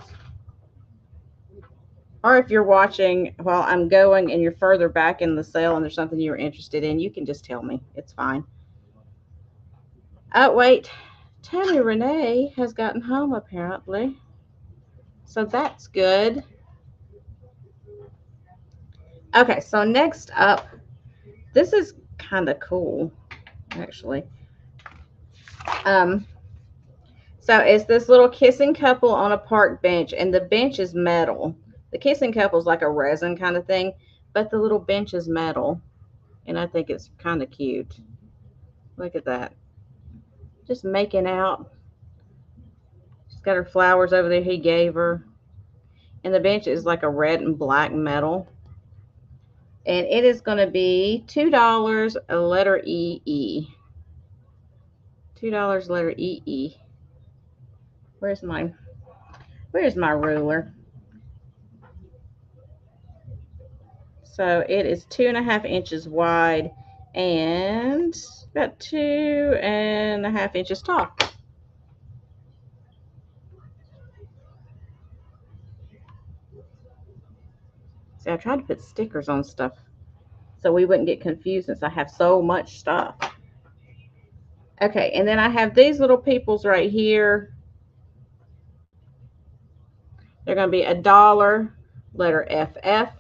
Or if you're watching while I'm going and you're further back in the sale and there's something you're interested in, you can just tell me. It's fine. Oh, wait. Tammy Renee has gotten home apparently. So that's good. Okay, so next up, this is kind of cool, actually. So it's this little kissing couple on a park bench, and the bench is metal. The kissing couple is like a resin kind of thing, but the little bench is metal, and I think it's kind of cute. Look at that. Just making out. She's got her flowers over there he gave her. And the bench is like a red and black metal. And it is going to be $2, a letter EE. $2, letter EE. Where's my ruler? So it is 2.5 inches wide and about 2.5 inches tall. See, I tried to put stickers on stuff so we wouldn't get confused since I have so much stuff. Okay, and then I have these little peoples right here. They're going to be $1, letter FF,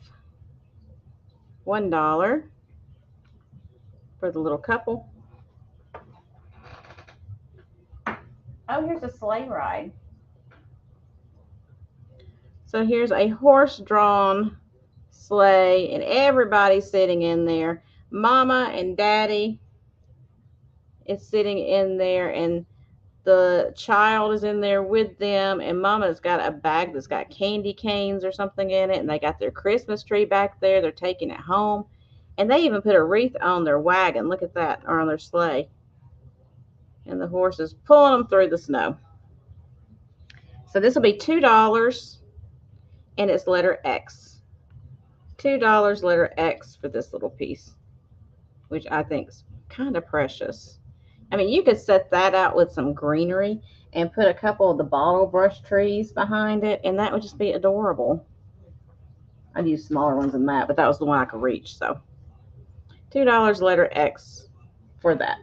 $1 for the little couple. Oh, here's a sleigh ride. So here's a horse-drawn sleigh, and everybody's sitting in there. Mama and Daddy is sitting in there, and the child is in there with them, and Mama's got a bag that's got candy canes or something in it, and they got their Christmas tree back there. They're taking it home, and they even put a wreath on their wagon. Look at that, or on their sleigh. And the horse is pulling them through the snow. So this will be $2, and it's letter X. $2, letter X for this little piece, which I think is kind of precious. I mean, you could set that out with some greenery and put a couple of the bottle brush trees behind it, and that would just be adorable. I'd use smaller ones than that, but that was the one I could reach. So $2, letter X for that.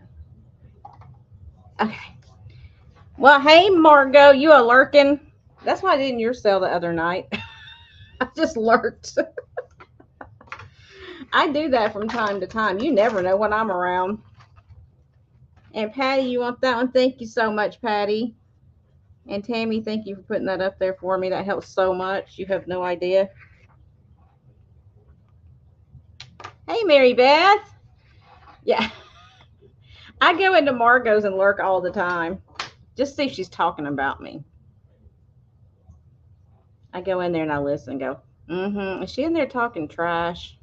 Okay. Well, hey, Margot, you a lurking? That's why I did in your sale the other night. I just lurked. I do that from time to time. You never know when I'm around. And Patty, you want that one? Thank you so much, Patty. And Tammy, thank you for putting that up there for me. That helps so much. You have no idea. Hey, Mary Beth. Yeah. I go into Margot's and lurk all the time. Just see if she's talking about me. I go in there and I listen and go, is she in there talking trash?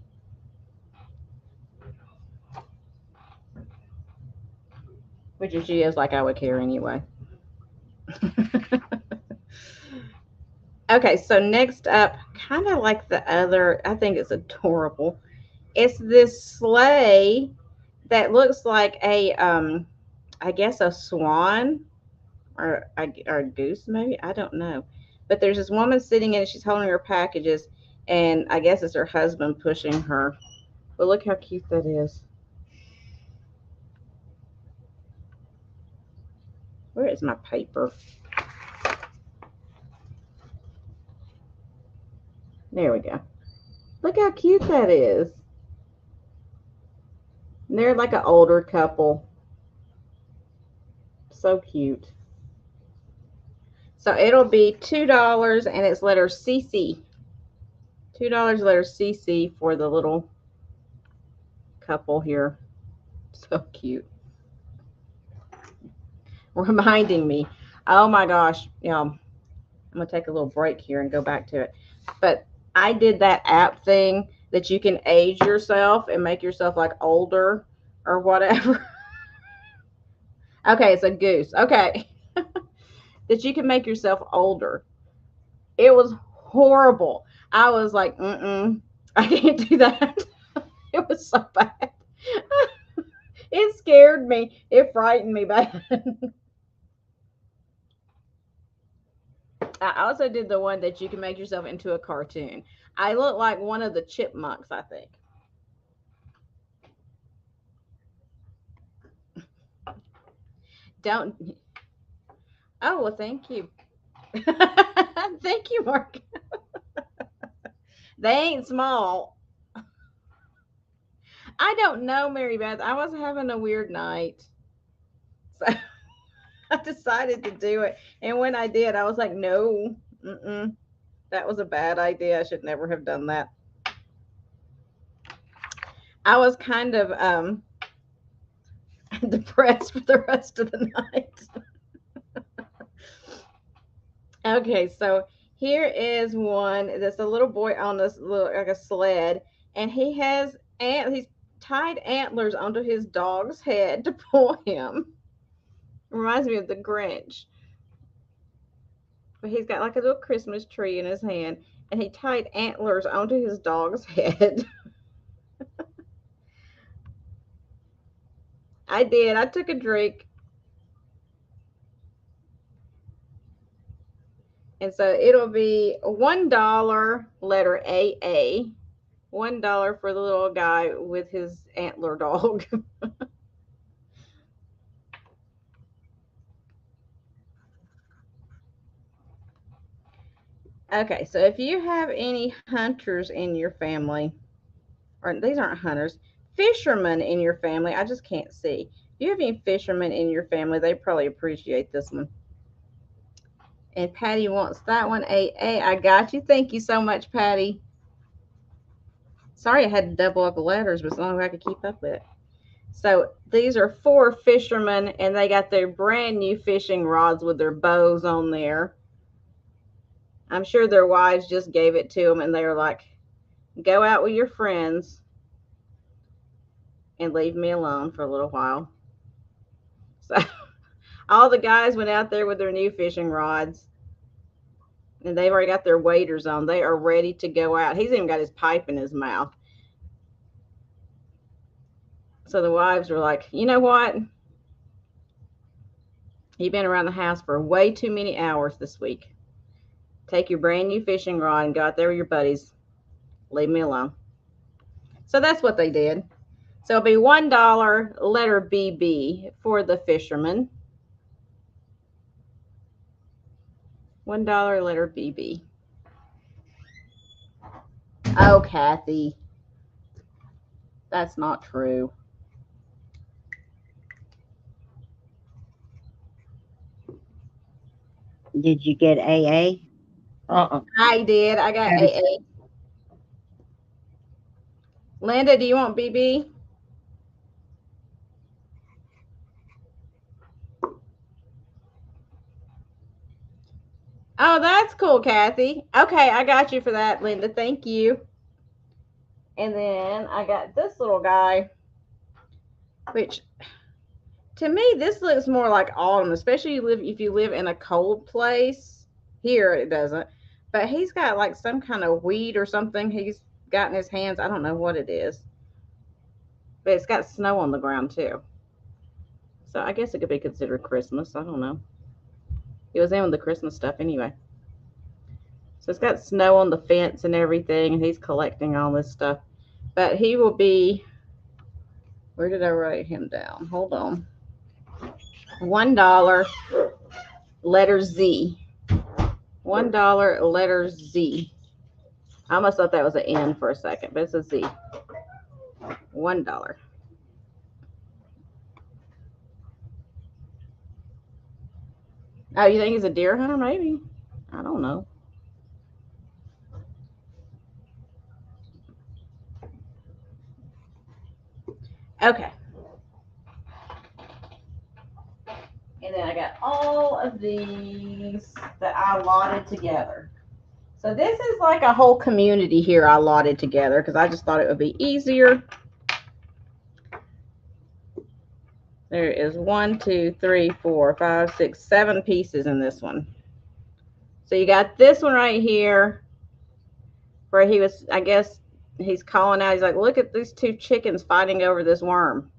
Which if she is, like, I would care anyway. Okay, so next up, kind of like the other, I think it's adorable. It's this sleigh that looks like a, I guess a swan or a goose maybe. I don't know. But there's this woman sitting in it. She's holding her packages, and I guess it's her husband pushing her. But look how cute that is. Where is my paper? There we go. Look how cute that is. And they're like an older couple. So cute. So it'll be $2, and it's letter CC. $2, letter CC for the little couple here. So cute. Reminding me. Oh my gosh. I'm going to take a little break here and go back to it. But I did that app thing that you can age yourself and make yourself like older or whatever. Okay, it's a goose. Okay. That you can make yourself older. It was horrible. I was like, I can't do that. It was so bad. It scared me. It frightened me bad. I also did the one that you can make yourself into a cartoon. I look like one of the chipmunks, I think. Don't. Oh, well, thank you. Thank you, Mark. They ain't small. I don't know, Mary Beth. I was having a weird night. So I decided to do it. And when I did, I was like, no, that was a bad idea. I should never have done that. I was kind of depressed for the rest of the night. Okay, so here is one. There's a little boy on this little like a sled, and he's tied antlers onto his dog's head to pull him. Reminds me of the Grinch. But he's got like a little Christmas tree in his hand, and he tied antlers onto his dog's head. I did. I took a drink. And so it'll be $1 letter AA. $1 for the little guy with his antler dog. Okay, so if you have any hunters in your family, or these aren't hunters, fishermen in your family, I just can't see. If you have any fishermen in your family, they probably appreciate this one. And Patty wants that one, AA. I got you. Thank you so much, Patty. Sorry I had to double up the letters, but as long as I could keep up with it. So these are 4 fishermen, and they got their brand new fishing rods with their bows on there. I'm sure their wives just gave it to them, and they were like, go out with your friends and leave me alone for a little while. So all the guys went out there with their new fishing rods, and they've already got their waders on. They are ready to go out. He's even got his pipe in his mouth. So the wives were like, you know what? You've been around the house for way too many hours this week. Take your brand new fishing rod and go out there with your buddies. Leave me alone. So that's what they did. So it'll be $1 letter BB for the fisherman. $1 letter BB. Oh, Kathy. That's not true. Did you get AA? I did. I got AA. Linda, do you want BB? Oh, that's cool, Kathy. Okay, I got you for that, Linda. Thank you. And then I got this little guy, which to me this looks more like autumn, especially if you live in a cold place. Here it doesn't, but he's got like some kind of weed or something he's got in his hands. I don't know what it is, but it's got snow on the ground too. So I guess it could be considered Christmas. I don't know. It was in with the Christmas stuff anyway. So it's got snow on the fence and everything, and he's collecting all this stuff. But he will be, where did I write him down? Hold on. $1 letter Z. $1 letter Z. I almost thought that was an N for a second, but it's a Z. $1. Oh, you think he's a deer hunter? Maybe. I don't know. Okay. And then I got all of these that I lotted together. So this is like a whole community here I lotted together because I just thought it would be easier. There is 1, 2, 3, 4, 5, 6, 7 pieces in this one. So you got this one right here where he was, I guess he's calling out. He's like, look at these 2 chickens fighting over this worm.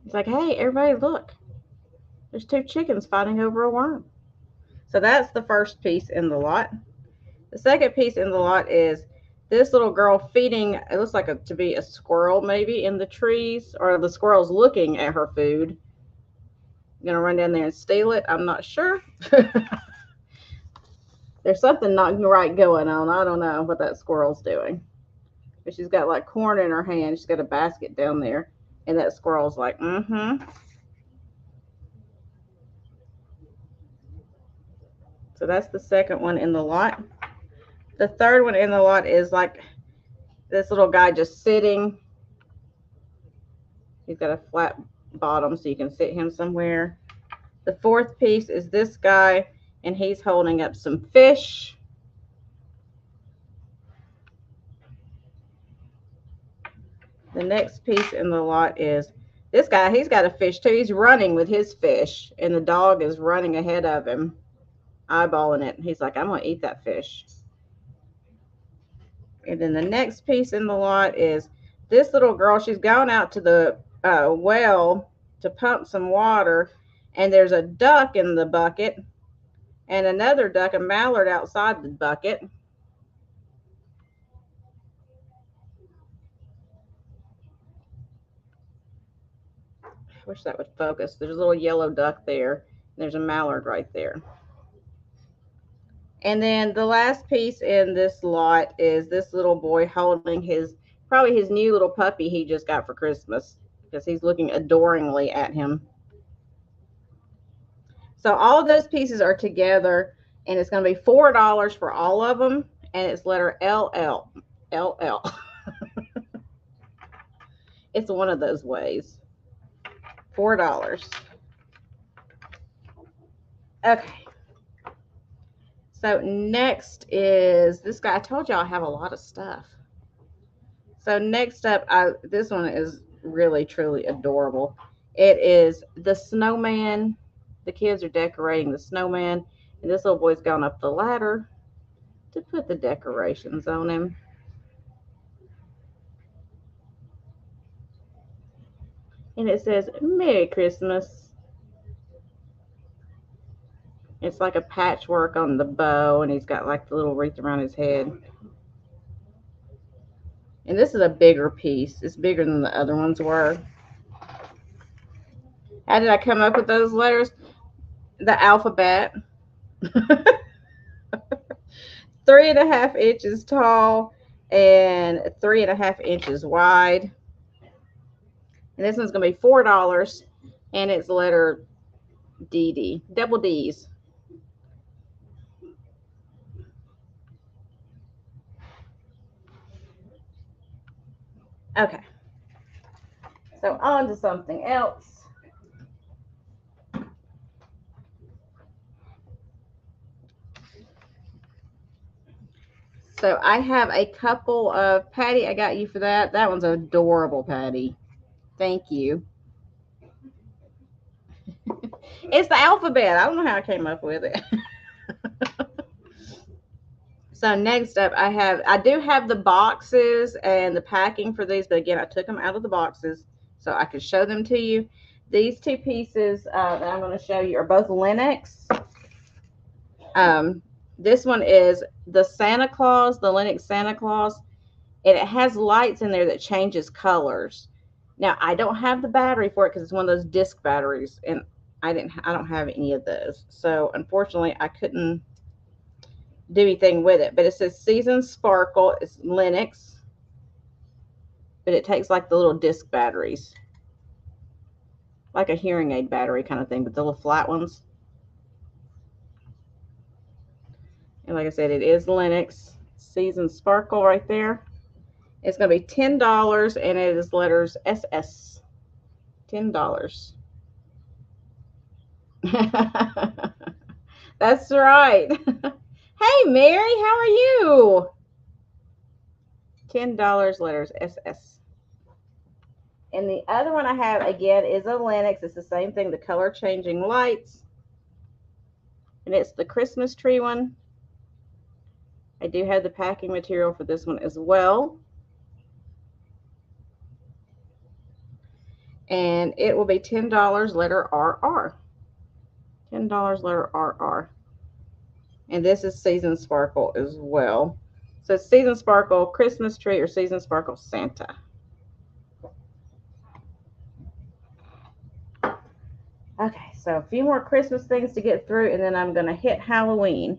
He's like, hey, everybody, look. There's 2 chickens fighting over a worm. So that's the first piece in the lot. The second piece in the lot is this little girl feeding, it looks like to be a squirrel maybe in the trees, or the squirrel's looking at her food. I'm going to run down there and steal it. I'm not sure. There's something not right going on. I don't know what that squirrel's doing. But she's got like corn in her hand. She's got a basket down there. And that squirrel's like, mm-hmm. So that's the second one in the lot. The third one in the lot is like This little guy just sitting. He's got a flat bottom so you can sit him somewhere. The fourth piece is this guy, and he's holding up some fish. The next piece in the lot is this guy. He's got a fish too. He's running with his fish, and the dog is running ahead of him, eyeballing it. He's like, I'm going to eat that fish. And then the next piece in the lot is this little girl. She's gone out to the well to pump some water, and there's a duck in the bucket and another duck, a mallard, outside the bucket. I wish that would focus. There's a little yellow duck there. There's a mallard right there. And then the last piece in this lot is this little boy holding probably his new little puppy he just got for Christmas, because he's looking adoringly at him. So all of those pieces are together, and it's going to be $4 for all of them, and it's letter LL. LL. It's one of those ways. $4. Okay. So next is this guy. I told y'all I have a lot of stuff. So next up, this one is really, truly adorable. It is the snowman. The kids are decorating the snowman, and this little boy's gone up the ladder to put the decorations on him. And it says, Merry Christmas. It's like a patchwork on the bow, and he's got like the little wreath around his head. And this is a bigger piece. It's bigger than the other ones were. How did I come up with those letters? The alphabet. 3.5 inches tall and 3.5 inches wide. And this one's going to be $4, and it's letter DD, double D's. Okay. So on to something else. So I have a couple of, Patty, I got you for that. That one's adorable, Patty. Thank you. It's the alphabet. I don't know how I came up with it. So next up, I do have the boxes and the packing for these, but again, I took them out of the boxes so I could show them to you. These two pieces that I'm going to show you are both Linux. This one is the Santa Claus, the Linux Santa Claus, and it has lights in there that changes colors. Now, I don't have the battery for it because it's one of those disc batteries, and I don't have any of those. So unfortunately, I couldn't do anything with it. But it says Season Sparkle. It's Linux, but it takes like the little disc batteries, like a hearing aid battery kind of thing, but the little flat ones. And like I said, it is Linux. Season Sparkle right there. It's going to be $10, and it is letters SS. $10. That's right. Hey, Mary, how are you? $10, letters SS. And the other one I have, again, is a Linux. It's the same thing, the color changing lights. And it's the Christmas tree one. I do have the packing material for this one as well. And it will be $10, letter RR. $10, letter RR. And this is Season Sparkle as well. So it's Season Sparkle Christmas tree or Season Sparkle Santa. Okay, so a few more Christmas things to get through, and then I'm going to hit Halloween.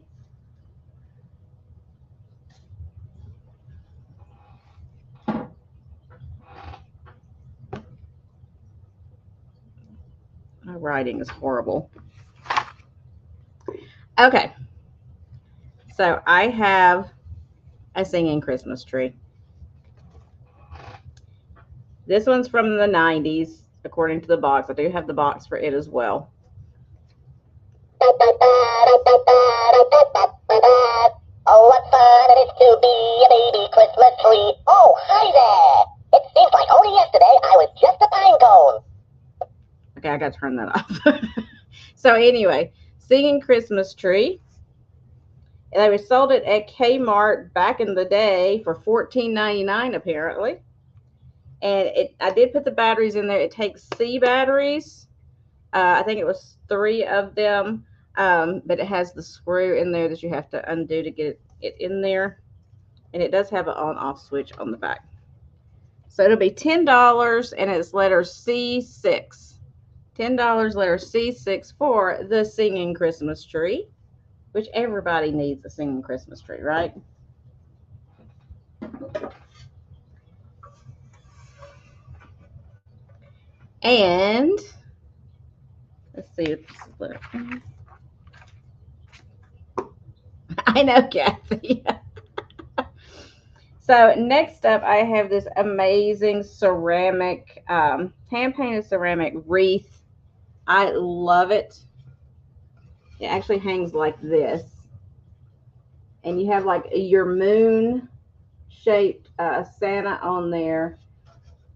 My writing is horrible. Okay. So I have a singing Christmas tree. This one's from the 90s, according to the box. I do have the box for it as well. Oh, what fun it is to be a baby Christmas tree. Oh, hi there. It seems like only yesterday I was just a pine cone. Okay, I got to turn that off. So anyway, singing Christmas tree. They were sold it at Kmart back in the day for $14.99 apparently. And I did put the batteries in there. It takes C batteries. I think it was 3 of them. But it has the screw in there that you have to undo to get it in there. And it does have an on-off switch on the back. So it'll be $10 and it's letter C6. $10 letter C6 for the singing Christmas tree, which everybody needs a singing Christmas tree, right? And let's see if this is letter. I know, Kathy. So next up, I have this amazing ceramic, hand-painted ceramic wreath. I love it. It actually hangs like this. And you have like your moon-shaped Santa on there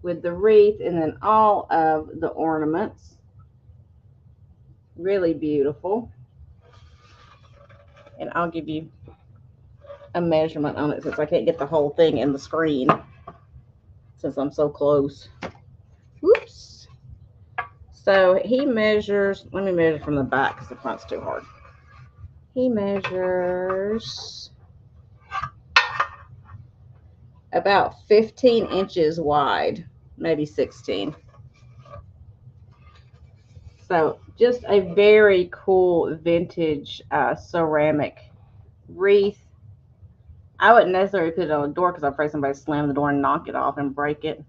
with the wreath and then all of the ornaments. Really beautiful. And I'll give you a measurement on it since I can't get the whole thing in the screen since I'm so close. Whoops. So he measures, let me measure from the back because the front's too hard. He measures about 15 inches wide, maybe 16. So just a very cool vintage ceramic wreath. I wouldn't necessarily put it on the door because I'm afraid somebody slam the door and knock it off and break it.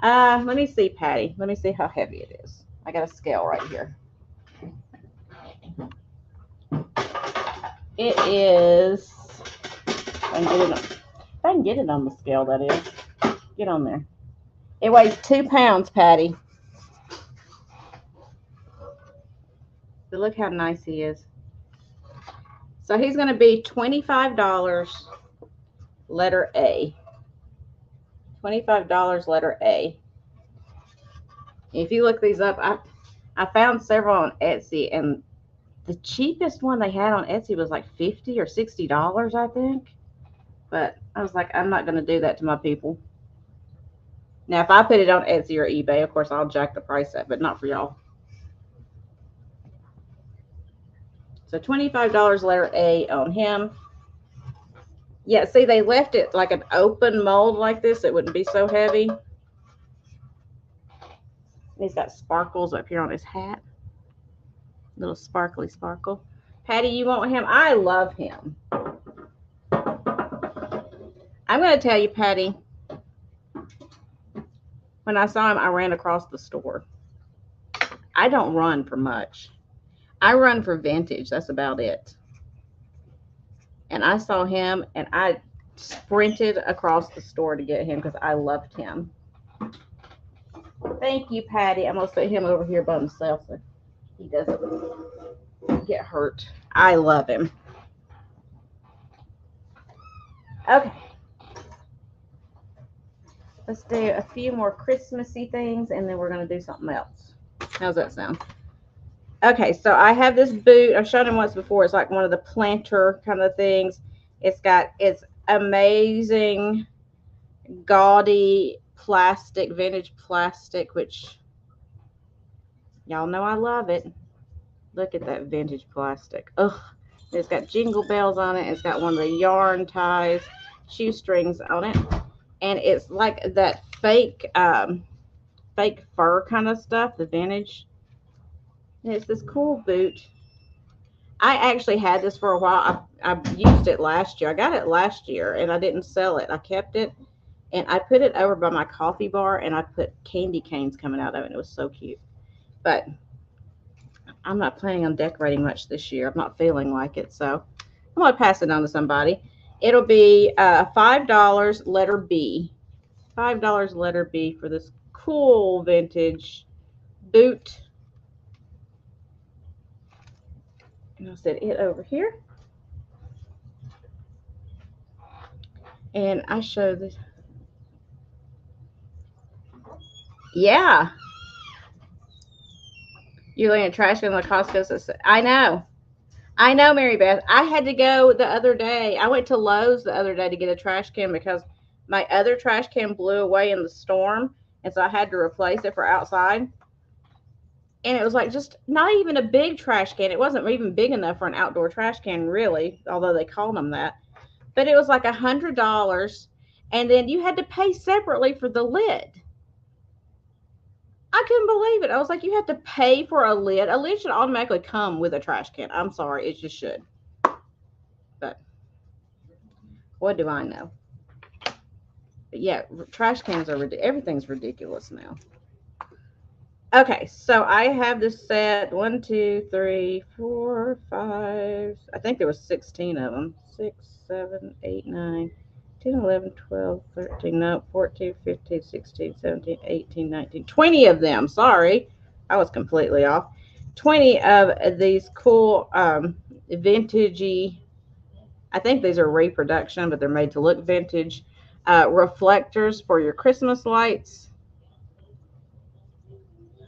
Let me see, Patty. Let me see how heavy it is. I got a scale right here. It is, if I can get it on the scale, that is. Get on there. It weighs 2 pounds, Patty. But look how nice he is. So he's going to be $25, letter A. $25, letter A. If you look these up, I found several on Etsy, and the cheapest one they had on Etsy was like $50 or $60, I think. But I was like, I'm not going to do that to my people. Now, if I put it on Etsy or eBay, of course, I'll jack the price up, but not for y'all. So $25, letter A on him. Yeah, see, they left it like an open mold like this. It wouldn't be so heavy. He's got sparkles up here on his hat. Little sparkly sparkle. Patty, you want him? I love him. I'm going to tell you, Patty, when I saw him, I ran across the store. I don't run for much. I run for vintage. That's about it. And I saw him, and I sprinted across the store to get him because I loved him. Thank you, Patty. I'm going to put him over here by himself so he doesn't get hurt. I love him. Okay. Let's do a few more Christmassy things, and then we're going to do something else. How's that sound? Okay, so I have this boot. I've shown him once before. It's like one of the planter kind of things. It's got its amazing, gaudy plastic, vintage plastic, which y'all know I love it. Look at that vintage plastic. Ugh. It's got jingle bells on it. It's got one of the yarn ties, shoestrings on it. And it's like that fake fur kind of stuff, the vintage. And it's this cool boot. I actually had this for a while. I used it last year. I got it last year, and I didn't sell it. I kept it, and I put it over by my coffee bar, and I put candy canes coming out of it. It was so cute. But I'm not planning on decorating much this year. I'm not feeling like it, so I'm going to pass it on to somebody. It'll be $5, letter B. $5 letter B for this cool vintage boot. And I'll set it over here. And I show this. Yeah. You laying trash in the Costco. I know, Mary Beth. I had to go the other day. I went to Lowe's the other day to get a trash can because my other trash can blew away in the storm. And so I had to replace it for outside. And it was like just not even a big trash can. It wasn't even big enough for an outdoor trash can, really, although they called them that. But it was like $100. And then you had to pay separately for the lid. I couldn't believe it. I was like, you have to pay for a lid. A lid should automatically come with a trash can. I'm sorry, it just should. But what do I know? But yeah, trash cans are everything's ridiculous now. Okay, so I have this set 1, 2, 3, 4, 5. I think there was 16 of them. 6, 7, 8, 9, 10, 11, 12, 13, no, 14, 15, 16, 17, 18, 19, 20 of them. Sorry, I was completely off. 20 of these cool vintagey, I think these are reproduction, but they're made to look vintage, reflectors for your Christmas lights.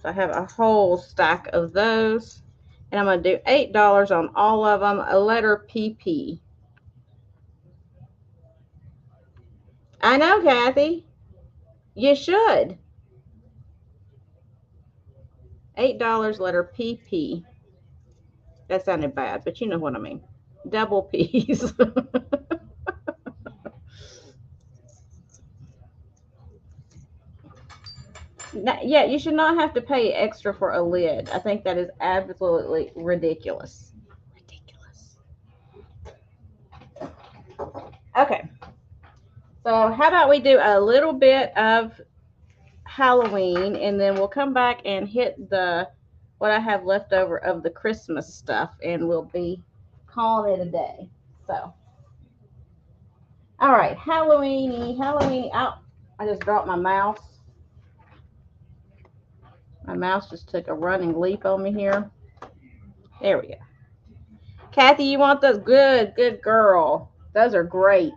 So I have a whole stack of those. And I'm going to do $8 on all of them, a letter PP. I know, Kathy. You should. $8 letter PP. That sounded bad, but you know what I mean. Double P's. Yeah, you should not have to pay extra for a lid. I think that is absolutely ridiculous. Ridiculous. Okay. So how about we do a little bit of Halloween, and then we'll come back and hit what I have left over of the Christmas stuff, and we'll be calling it a day. So, all right, Halloweeny. Oh, I just dropped my mouse. My mouse just took a running leap on me here. There we go. Kathy, you want those? Good girl. Those are great.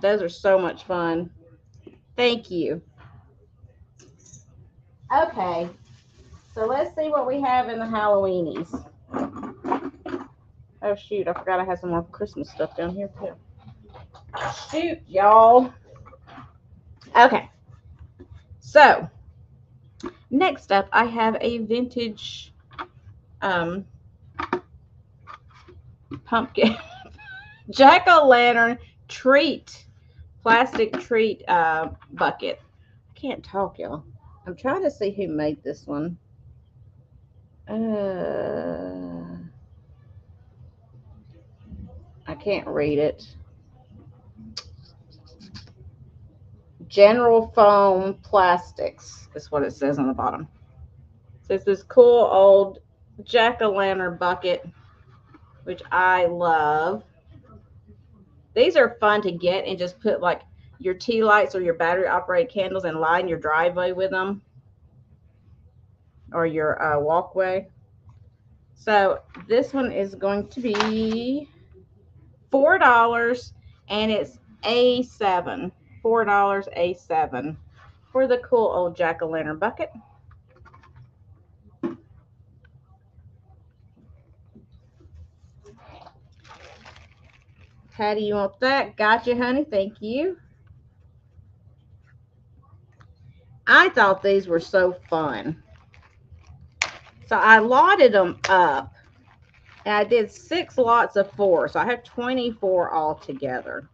Those are so much fun. Thank you. Okay, so let's see what we have in the Halloweenies. Oh, shoot, I forgot I had some more Christmas stuff down here, too. Shoot, y'all. Okay, so next up, I have a vintage pumpkin jack-o'-lantern treat, plastic treat bucket. I can't talk, y'all. I'm trying to see who made this one. I can't read it. General Foam Plastics is what it says on the bottom. So it's this cool old jack-o'-lantern bucket, which I love. These are fun to get and just put like your tea lights or your battery operated candles and line your driveway with them, or your walkway. So this one is going to be $4, and it's A7. $4 A7 for the cool old jack-o'-lantern bucket. Patty, you want that? Gotcha, honey. Thank you. I thought these were so fun. So I lotted them up, and I did 6 lots of 4. So I have 24 all together.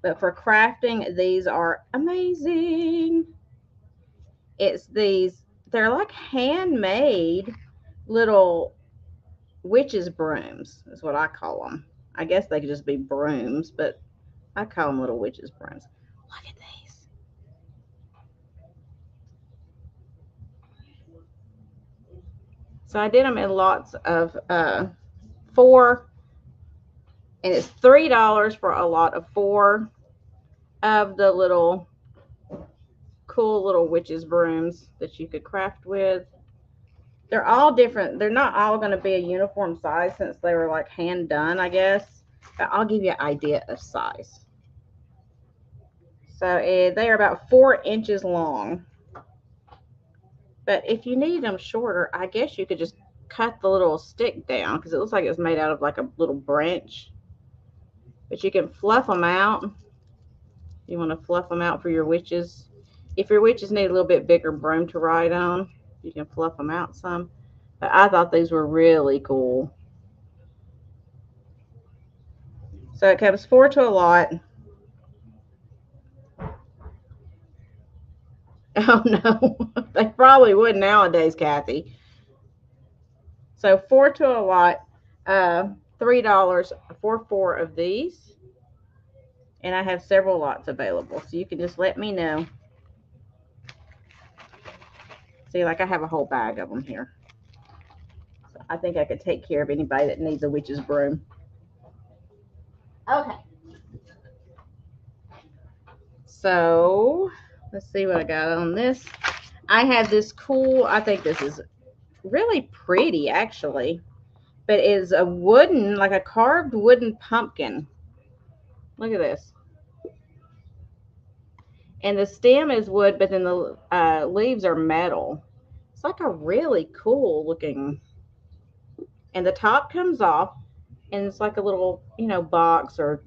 But for crafting, these are amazing. It's these, they're like handmade little witch's brooms, is what I call them. I guess they could just be brooms, but I call them little witch's brooms. Look at these. So I did them in lots of 4. And it's $3 for a lot of 4 of the little cool little witches brooms that you could craft with. They're all different. They're not all going to be a uniform size since they were like hand done, I guess. But I'll give you an idea of size. So they are about 4 inches long. But if you need them shorter, I guess you could just cut the little stick down because it looks like it's made out of like a little branch. But you can fluff them out. You want to fluff them out for your witches. If your witches need a little bit bigger broom to ride on, you can fluff them out some. But I thought these were really cool. So it comes 4 to a lot. Oh no, they probably would nowadays, Kathy. So 4 to a lot, $3 for 4 of these. And I have several lots available, so you can just let me know. See, like I have a whole bag of them here. So I think I could take care of anybody that needs a witch's broom. Okay. So let's see what I got on this. I have this cool, I think this is really pretty actually, but it is a wooden, like a carved wooden pumpkin. Look at this. And the stem is wood, but then the leaves are metal. It's like a really cool looking, and the top comes off, and it's like a little, box or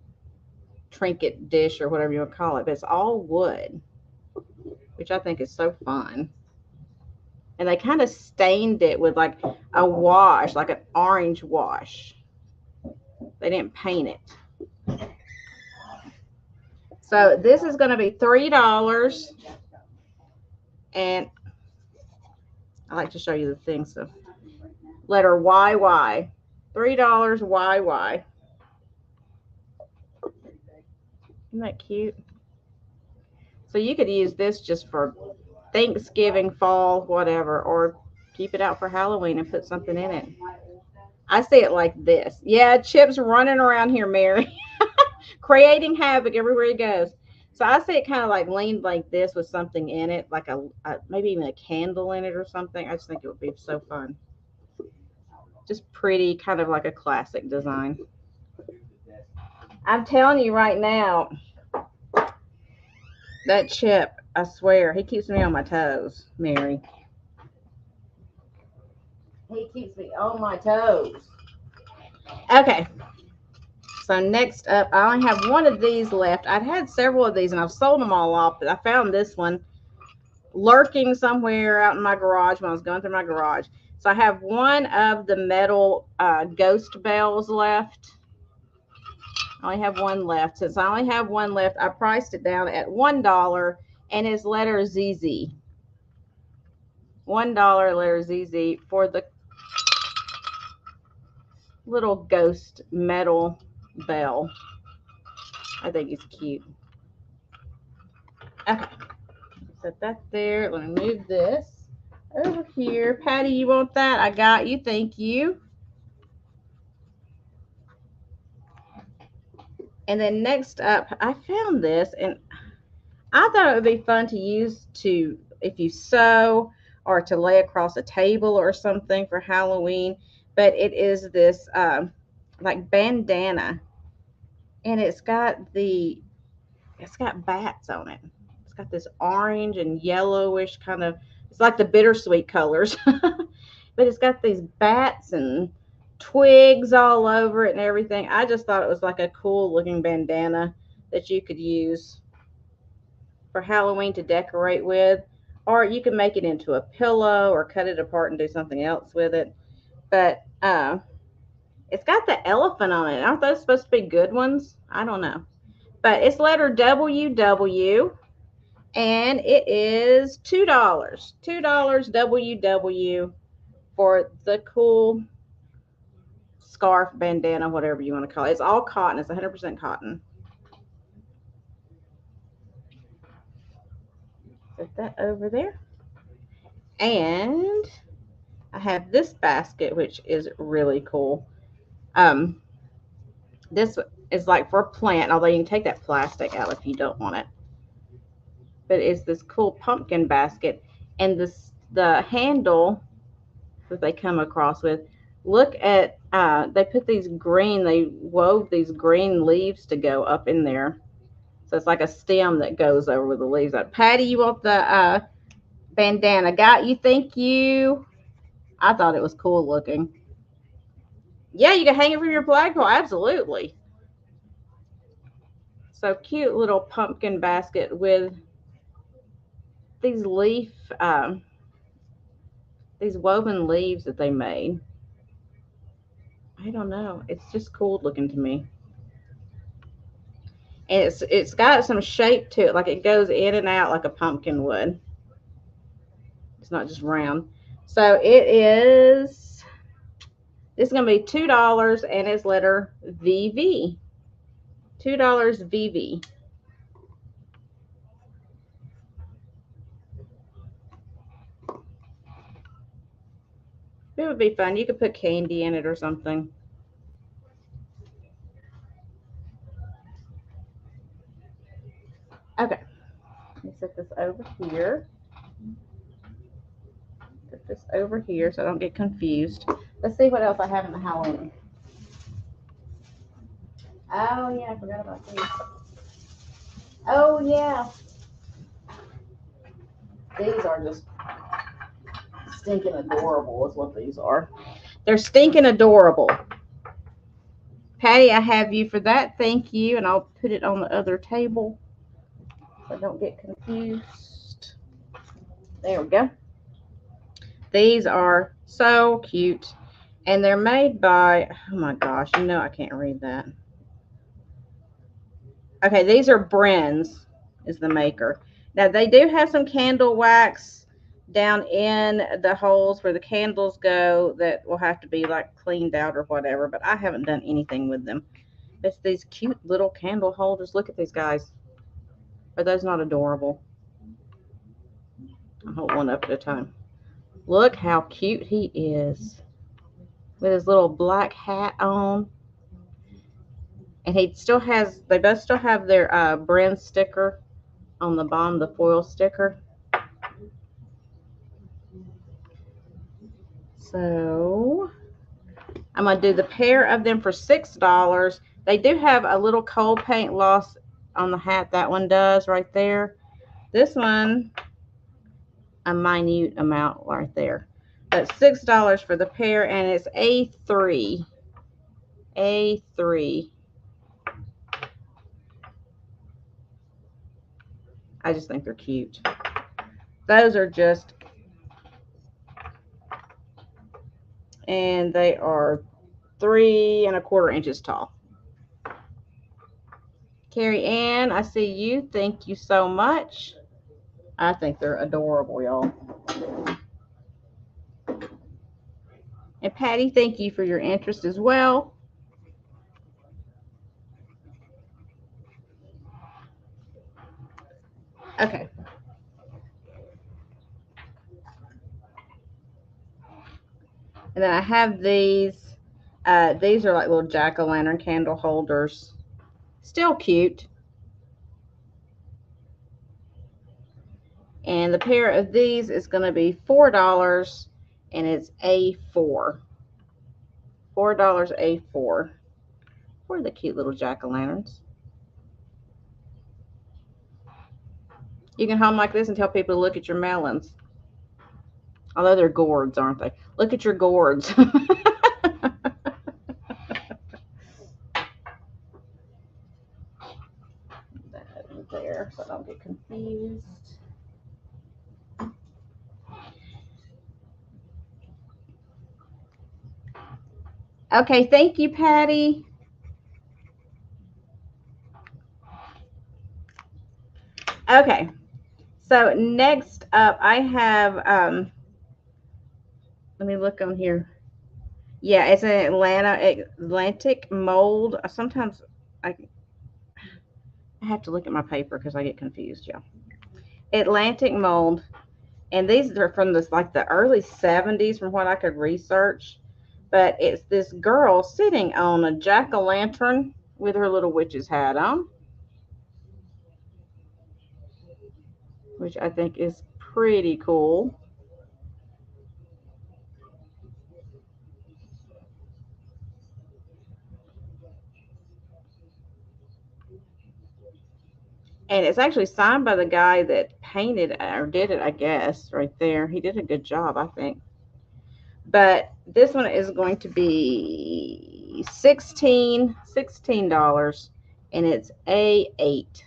trinket dish or whatever you want to call it, but it's all wood, which I think is so fun. And they kind of stained it with like a wash, like an orange wash. They didn't paint it. So this is going to be $3. And I like to show you the thing. So letter YY. $3 YY. Isn't that cute? So you could use this just for Thanksgiving, fall, whatever, or keep it out for Halloween and put something in it. I see it like this. Yeah, Chip's running around here, Mary, creating havoc everywhere he goes. So I see it kind of like leaned like this with something in it, like a maybe even a candle in it or something. I just think it would be so fun. Just pretty, kind of like a classic design. I'm telling you right now, that Chip, I swear, he keeps me on my toes, Mary. He keeps me on my toes. Okay. So next up, I only have one of these left. I'd had several of these and I've sold them all off, but I found this one lurking somewhere out in my garage when I was going through my garage. So I have one of the metal ghost bells left. I only have one left. Since I only have one left, I priced it down at $1 and it's letter ZZ. $1 letter ZZ for the little ghost metal bell. I think it's cute. Okay. Set that there. Let me move this over here. Patty, you want that? I got you. Thank you. And then next up, I found this and I thought it would be fun to use if you sew or to lay across a table or something for Halloween. But it is this like bandana, and it's got bats on it. It's got this orange and yellowish kind of. It's like the bittersweet colors, but it's got these bats and twigs all over it and everything. I just thought it was like a cool looking bandana that you could use for Halloween to decorate with, or you can make it into a pillow or cut it apart and do something else with it. But it's got the elephant on it. Aren't those supposed to be good ones? I don't know. But it's letter WW, and it is $2. $2 WW for the cool scarf, bandana, whatever you want to call it. It's all cotton. It's 100% cotton. Put that over there. And I have this basket, which is really cool. This is like for a plant, although you can take that plastic out if you don't want it. But it's this cool pumpkin basket, and the handle that they come across with. Look at they put these green. They wove these green leaves to go up in there, so it's like a stem that goes over the leaves. Patty, you want the bandana? Got you. Thank you. I thought it was cool looking. Yeah, you can hang it from your flagpole. Absolutely. So cute little pumpkin basket with these these woven leaves that they made. I don't know. It's just cool looking to me. And it's got some shape to it, like it goes in and out like a pumpkin would. It's not just round. So it is. This is gonna be $2, and it's letter VV. $2 VV. It would be fun. You could put candy in it or something. Okay. Let me set this over here. Put this over here so I don't get confused. Let's see what else I have in the Halloween. Oh yeah, I forgot about these. Oh yeah. These are just stinking adorable is what these are. They're stinking adorable. Patty, I have you for that. Thank you. And I'll put it on the other table so I don't get confused. There we go. These are so cute. And they're made by, oh my gosh, you know I can't read that. Okay, these are Bren's is the maker. Now they do have some candle wax down in the holes where the candles go that will have to be like cleaned out or whatever, but I haven't done anything with them. It's these cute little candle holders. Look at these guys. Are those not adorable? I'll hold one up at a time. Look how cute he is with his little black hat on. And he still has, they both still have their brand sticker on the bottom, the foil sticker. So I'm going to do the pair of them for $6. They do have a little cold paint loss on the hat. That one does right there. This one, a minute amount right there. But $6 for the pair, and it's A3. A3. I just think they're cute. Those are just, and they are 3¼ inches tall. Carrie Ann, I see you. Thank you so much. I think they're adorable, y'all. And Patty, thank you for your interest as well. Okay. And then I have these. These are like little jack-o'-lantern candle holders. Still cute. And the pair of these is going to be $4, and it's A4. $4 A4. Where are the cute little jack-o'-lanterns? You can hold them like this and tell people to look at your melons. Although they're gourds, aren't they? Look at your gourds. That there, so I don't get confused. Okay, thank you, Patty. Okay, so next up, I have, let me look on here. Yeah, it's an Atlantic mold. Sometimes I have to look at my paper because I get confused, y'all. Atlantic mold, and these are from this like the early 70s from what I could research. But it's this girl sitting on a jack-o'-lantern with her little witch's hat on, which I think is pretty cool. And it's actually signed by the guy that painted or did it, I guess, right there. He did a good job, I think. But this one is going to be $16, and it's A8.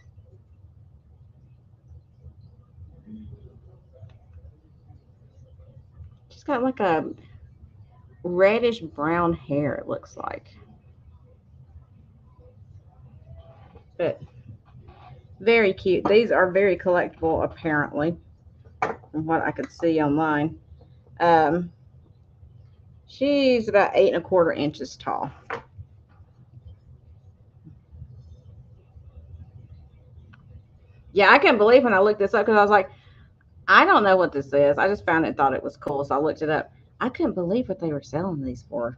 She's got like a reddish brown hair, it looks like. But very cute. These are very collectible, apparently, from what I could see online. She's about 8¼ inches tall. Yeah, I can't believe when I looked this up because I was like, I don't know what this is. I just found it and thought it was cool, so I looked it up. I couldn't believe what they were selling these for.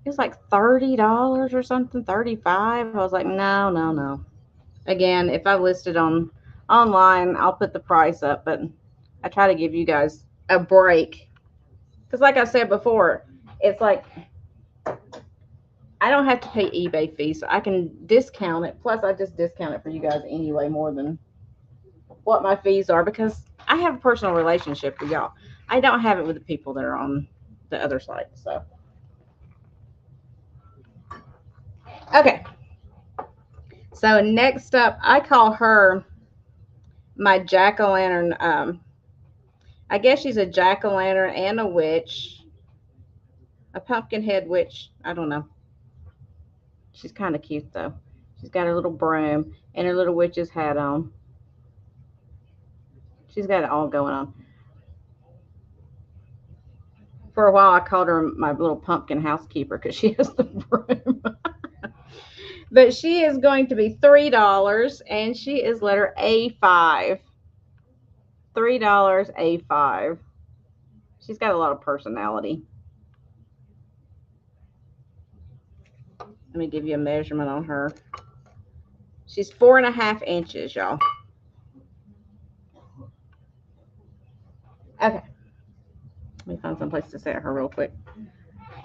It was like $30 or something, 35. I was like, no, no, no. Again, if I listed on online, I'll put the price up, but I try to give you guys a break. Because like I said before, it's like I don't have to pay eBay fees, so I can discount it. Plus, I just discount it for you guys anyway more than what my fees are because I have a personal relationship with y'all. I don't have it with the people that are on the other side. So, okay. So next up, I call her my jack-o'-lantern. I guess she's a jack-o'-lantern and a witch, a pumpkin head witch. I don't know. She's kind of cute though. She's got her little broom and her little witch's hat on. She's got it all going on. For a while, I called her my little pumpkin housekeeper because she has the broom. But she is going to be $3, and she is letter A5. $3 A5. She's got a lot of personality. Let me give you a measurement on her. She's 4½ inches, y'all. Okay. Let me find some place to set her real quick.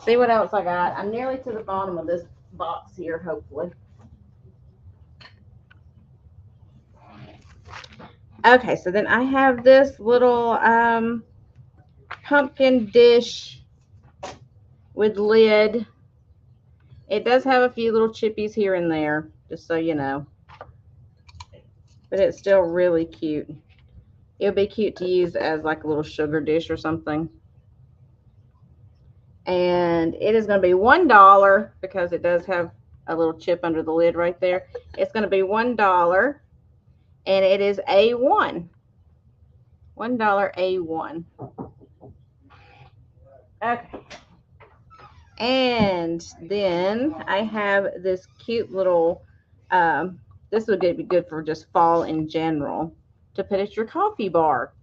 See what else I got. I'm nearly to the bottom of this box here, hopefully. Okay, so then I have this little pumpkin dish with lid. It does have a few little chippies here and there, just so you know. But it's still really cute. It'll be cute to use as like a little sugar dish or something. And it is going to be $1 because it does have a little chip under the lid right there. It's going to be $1, and it is A1. $1 A1. Okay. And then I have this cute little, this would be good for just fall in general, to put at your coffee bar.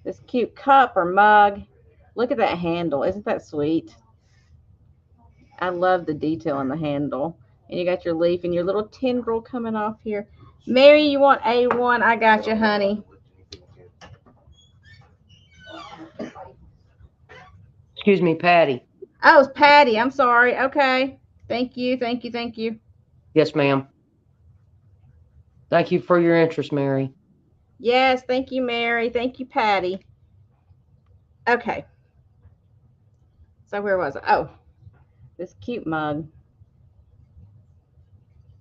This cute cup or mug. Look at that handle. Isn't that sweet? I love the detail on the handle. And you got your leaf and your little tendril coming off here. Mary, you want A1? I got you, honey. Excuse me, Patty. Oh, it's Patty. I'm sorry. Okay. Thank you. Thank you. Thank you. Yes, ma'am. Thank you for your interest, Mary. Yes. Thank you, Mary. Thank you, Patty. Okay. So where was I? Oh, this cute mug.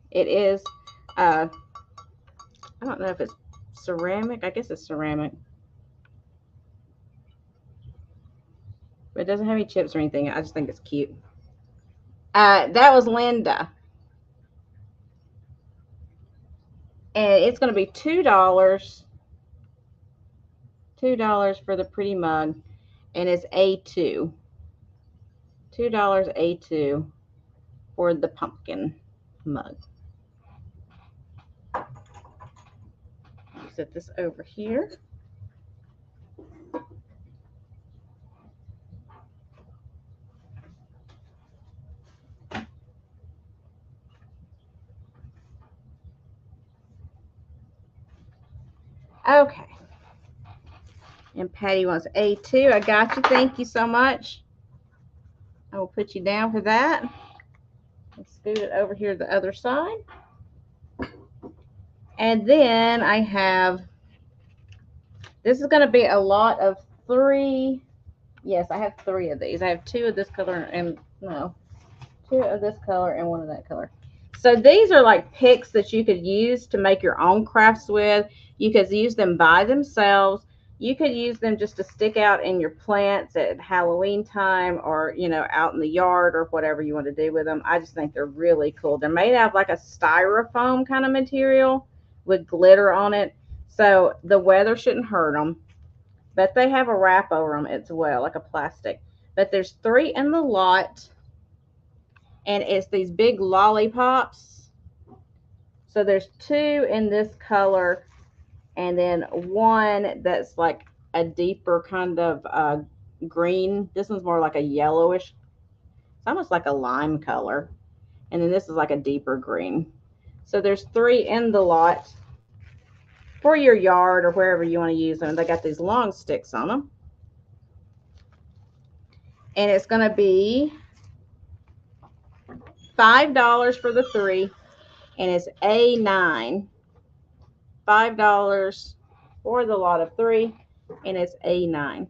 It is, I don't know if it's ceramic. I guess it's ceramic. But it doesn't have any chips or anything. I just think it's cute. That was Linda. And it's going to be $2. $2 for the pretty mug. And it's A2. $2 A2 for the pumpkin mug. Set this over here. Okay. And Patty wants A2. I got you. Thank you so much. I will put you down for that. Let's scoot it over here to the other side. And then I have, this is going to be a lot of 3. Yes, I have 3 of these. I have 2 of this color and, no, 2 of this color and 1 of that color. So these are like picks that you could use to make your own crafts with. You could use them by themselves. You could use them just to stick out in your plants at Halloween time, or, you know, out in the yard, or whatever you want to do with them. I just think they're really cool. They're made out of like a styrofoam kind of material with glitter on it. So the weather shouldn't hurt them, but they have a wrap over them as well, like a plastic. But there's 3 in the lot, and it's these big lollipops. So there's 2 in this color, and then 1 that's like a deeper kind of green. This one's more like a yellowish. It's almost like a lime color. And then this is like a deeper green. So there's 3 in the lot for your yard or wherever you want to use them. They got these long sticks on them. And it's going to be $5 for the 3, and it's A9. $5 for the lot of 3, and it's A9.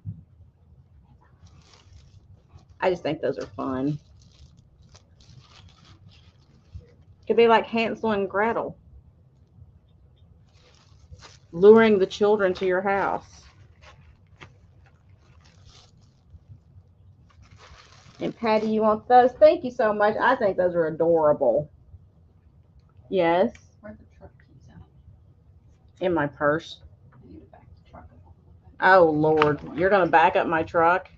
I just think those are fun. Could be like Hansel and Gretel, luring the children to your house. And Patty, you want those? Thank you so much. I think those are adorable. Yes. Where'd the truck keys out? In my purse. I need to back the truck up. Oh, Lord. You're going to back up my truck?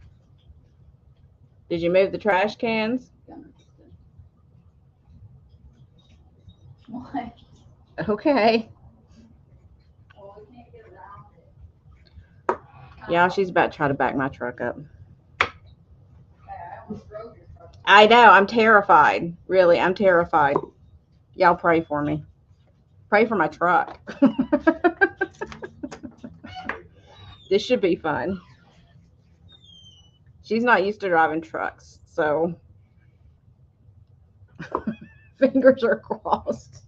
Did you move the trash cans? Why? Okay. Well, we can't get around it. Yeah, she's about to try to back my truck up. I almost drove your truck. I know. I'm terrified. Really, I'm terrified. Y'all pray for me. Pray for my truck. This should be fun. She's not used to driving trucks, so fingers are crossed.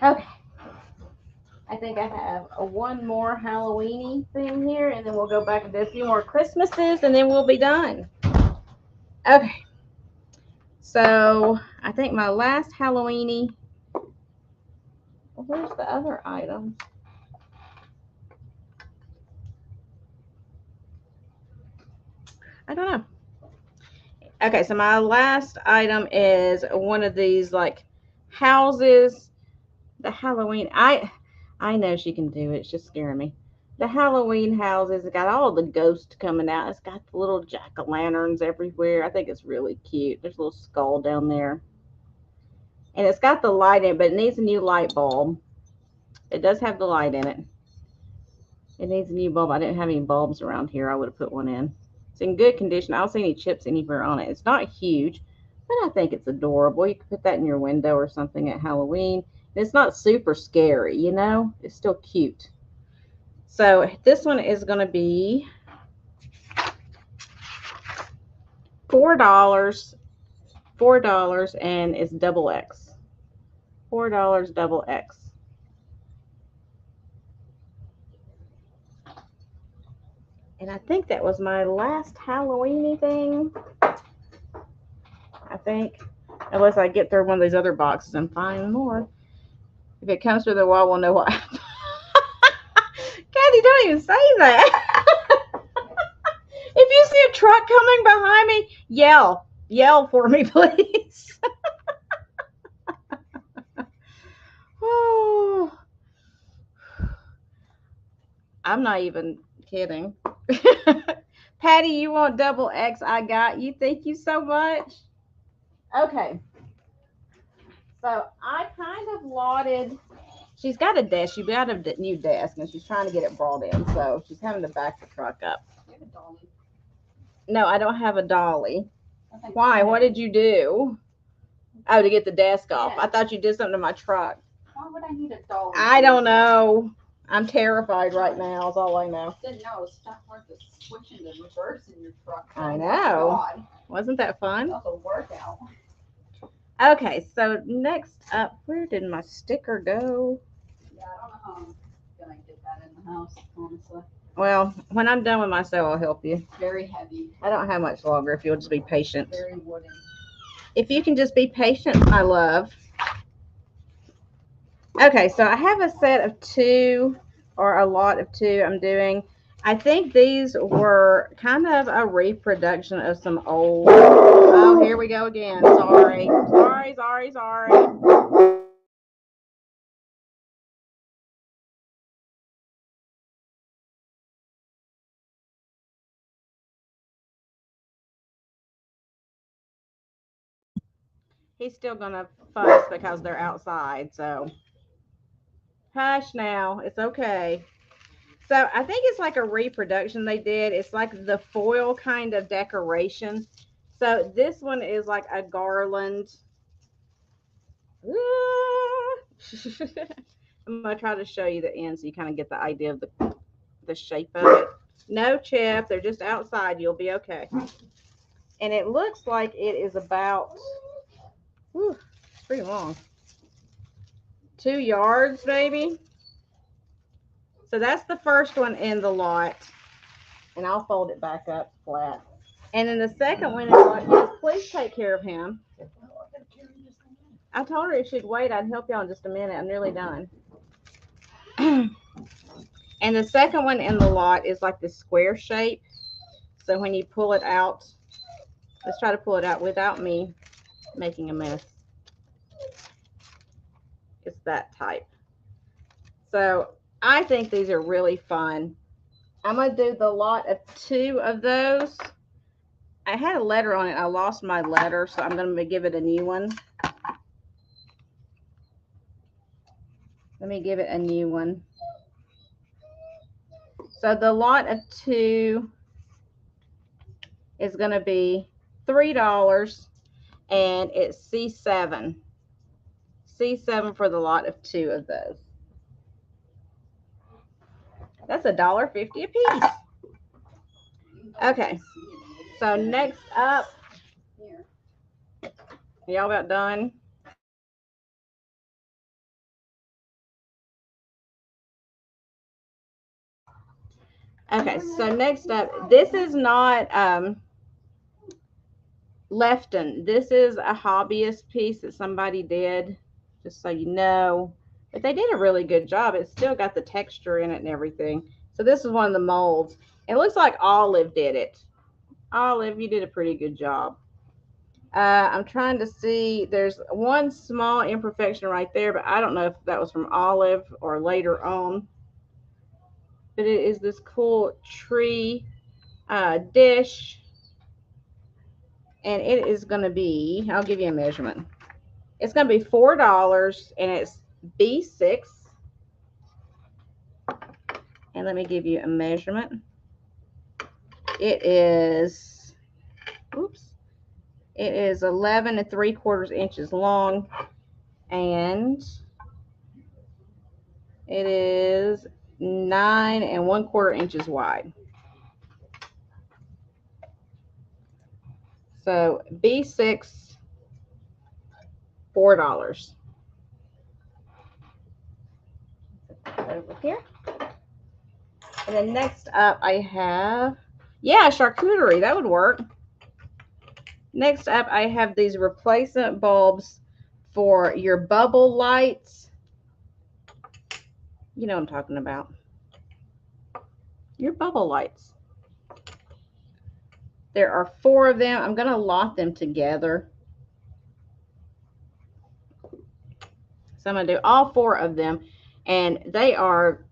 Okay. I think I have one more Halloweeny thing here, and then we'll go back and do a few more Christmases, and then we'll be done. Okay. So I think my last Halloweeny. Well, where's the other items? I don't know. Okay, so my last item is one of these like houses. The Halloween. I know she can do it. It's just scaring me. The Halloween houses. It got all the ghosts coming out. It's got the little jack-o'-lanterns everywhere. I think it's really cute. There's a little skull down there. And it's got the light in it, but it needs a new light bulb. It does have the light in it. It needs a new bulb. I didn't have any bulbs around here. I would have put one in. It's in good condition. I don't see any chips anywhere on it. It's not huge, but I think it's adorable. You could put that in your window or something at Halloween. It's not super scary, you know? It's still cute. So this one is going to be $4. $4, and it's double X. $4 double X. And I think that was my last Halloweeny thing. I think. Unless I get through one of these other boxes and find more. If it comes through the wall, we'll know what happened. Kathy, don't even say that. If you see a truck coming behind me, yell. Yell for me, please. Oh. I'm not even kidding. Patty, you want double X? I got you. Thank you so much. Okay. So I kind of lauded. She's got a desk. She got a new desk, and she's trying to get it brought in. So she's having to back the truck up. You have a dolly. No, I don't have a dolly. Okay. Why? What did you do? Oh, to get the desk off. Yeah. I thought you did something to my truck. Why would I need a dollar? I don't know. I'm terrified right now, is all I know. Didn't know it's not worth the switching the reverse in your truck. I Oh, know. God. Wasn't that fun? That was a workout. Okay, so next up, where did my sticker go? Yeah, I don't know how I'm gonna get that in the house, honestly. Well, when I'm done with my sale, I'll help you. Very heavy, I don't have much longer if you'll just be patient. very wooden. If you can just be patient, my love. Okay, so I have a set of 2 or a lot of 2 I'm doing. I think these were kind of a reproduction of some old. Oh, here we go again. Sorry. He's still gonna fuss because they're outside, so hush now. It's okay. So I think it's like a reproduction they did. It's like the foil kind of decoration. So this one is like a garland. I'm gonna try to show you the end so you kind of get the idea of the shape of it. No, Chip, they're just outside. You'll be okay. And it looks like it is about, it's pretty long. 2 yards, maybe. So that's the first one in the lot. And I'll fold it back up flat. And then the second one is like, yes, please take care of him. I told her if she'd wait, I'd help y'all in just a minute. I'm nearly done. And the second one in the lot is like the square shape. So when you pull it out, let's try to pull it out without me making a mess. It's that type. So I think these are really fun. I'm going to do the lot of 2 of those. I had a letter on it. I lost my letter, so I'm going to give it a new one. Let me give it a new one. So the lot of 2 is going to be $3, and it's C7. C7 for the lot of 2 of those. That's $1.50 a piece. Okay, so next up, y'all about done? Okay, so next up, this is not Lefton. This is a hobbyist piece that somebody did, just so you know. But they did a really good job. It's still got the texture in it and everything. So this is one of the molds. It looks like Olive did it. Olive, you did a pretty good job. I'm trying to see. There's one small imperfection right there, but I don't know if that was from Olive or later on. But it is this cool tree dish. And it is going to be, I'll give you a measurement. It's going to be $4, and it's B6. And let me give you a measurement. It is, it is 11 3/4 inches long, and it is 9 1/4 inches wide. So B6, $4. Over here. And then next up I have, yeah, charcuterie, that would work. Next up I have these replacement bulbs for your bubble lights. You know what I'm talking about. Your bubble lights. There are 4 of them. I'm going to lot them together. So I'm going to do all 4 of them. And they are,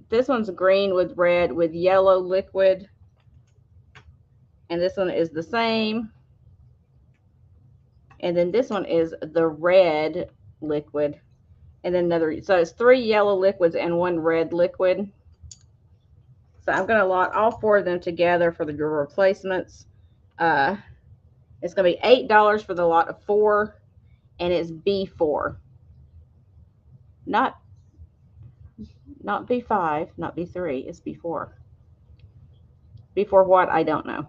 this one's green with red with yellow liquid. And this one is the same. And then this one is the red liquid. And then another, so it's 3 yellow liquids and 1 red liquid. So I'm going to lot all 4 of them together for the replacements. It's going to be $8 for the lot of 4, and it's B4. not B5, not B3, it's B4. Before what? I don't know.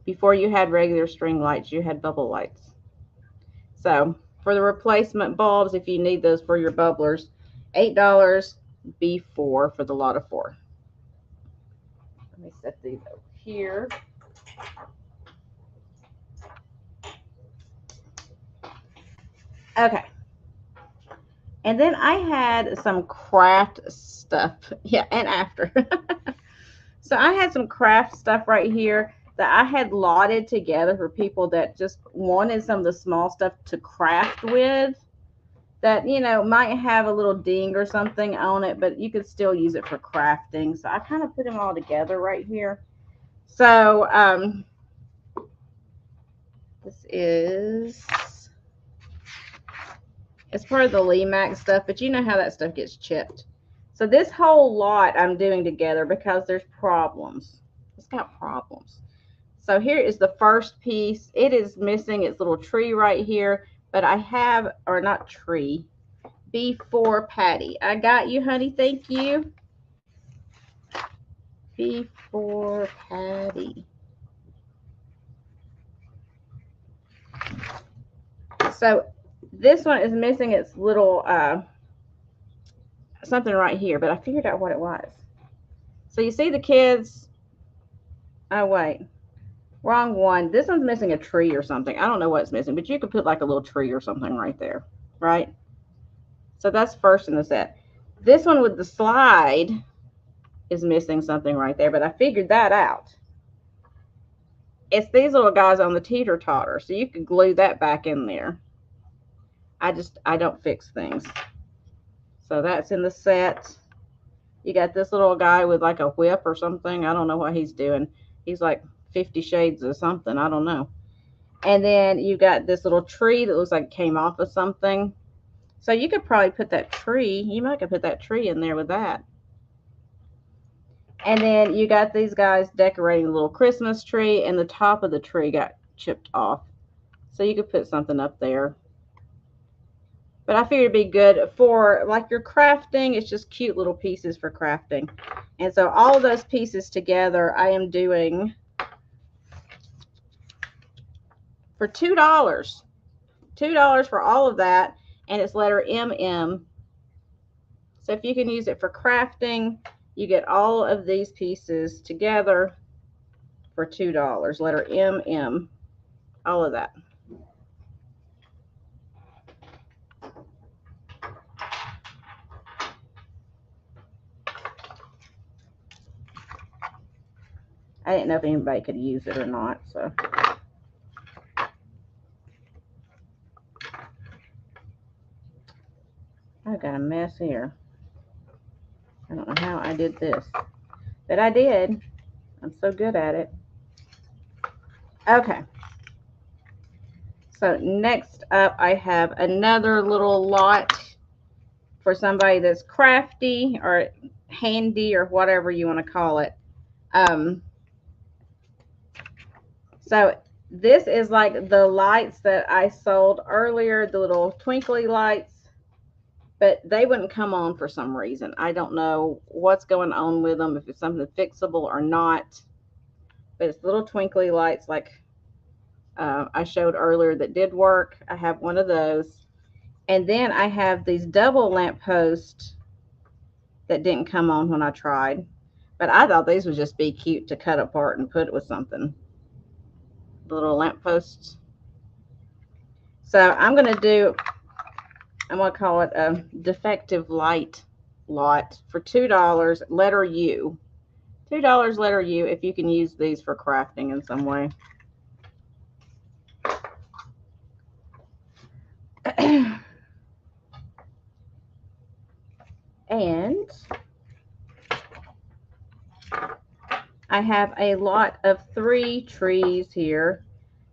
Before you had regular string lights, you had bubble lights. So for the replacement bulbs, if you need those for your bubblers, $8, B4 for the lot of 4. Let me set these over here. Okay. And then I had some craft stuff. Yeah, and after. So I had some craft stuff right here that I had lotted together for people that just wanted some of the small stuff to craft with that, you know, might have a little ding or something on it, but you could still use it for crafting. So I kind of put them all together right here. So this is, it's part of the Lemax stuff, but you know how that stuff gets chipped. So this whole lot I'm doing together because there's problems. It's got problems. So here is the first piece. It is missing its little tree right here, but I have, or not tree, B4 Patty. I got you, honey. Thank you. B4 Patty. So this one is missing its little something right here, but I figured out what it was. So you see the kids. Oh, wait. Wrong one. This one's missing a tree or something. I don't know what's missing, but you could put like a little tree or something right there, right? So that's first in the set. This one with the slide is missing something right there, but I figured that out. It's these little guys on the teeter-totter, so you could glue that back in there. I don't fix things. So that's in the set. You got this little guy with like a whip or something. I don't know what he's doing. He's like 50 Shades or something. I don't know. And then you got this little tree that looks like it came off of something. So you could probably put that tree, you might could put that tree in there with that. And then you got these guys decorating a little Christmas tree, and the top of the tree got chipped off. So you could put something up there. But I figured it'd be good for like your crafting. It's just cute little pieces for crafting. And so all of those pieces together, I am doing for $2. $2 for all of that. And it's letter MM. So if you can use it for crafting, you get all of these pieces together for $2. Letter MM. All of that. I didn't know if anybody could use it or not, so. I've got a mess here. I don't know how I did this, but I did. I'm so good at it. Okay. So next up, I have another little lot for somebody that's crafty or handy or whatever you want to call it. So this is like the lights that I sold earlier, the little twinkly lights, but they wouldn't come on for some reason. I don't know what's going on with them, if it's something fixable or not, but it's little twinkly lights like I showed earlier that did work. I have one of those. And then I have these double lamp posts that didn't come on when I tried, but I thought these would just be cute to cut apart and put with something. The little lamp posts. So I'm going to call it a defective light lot for $2, letter U. $2 letter U if you can use these for crafting in some way. And I have a lot of 3 trees here.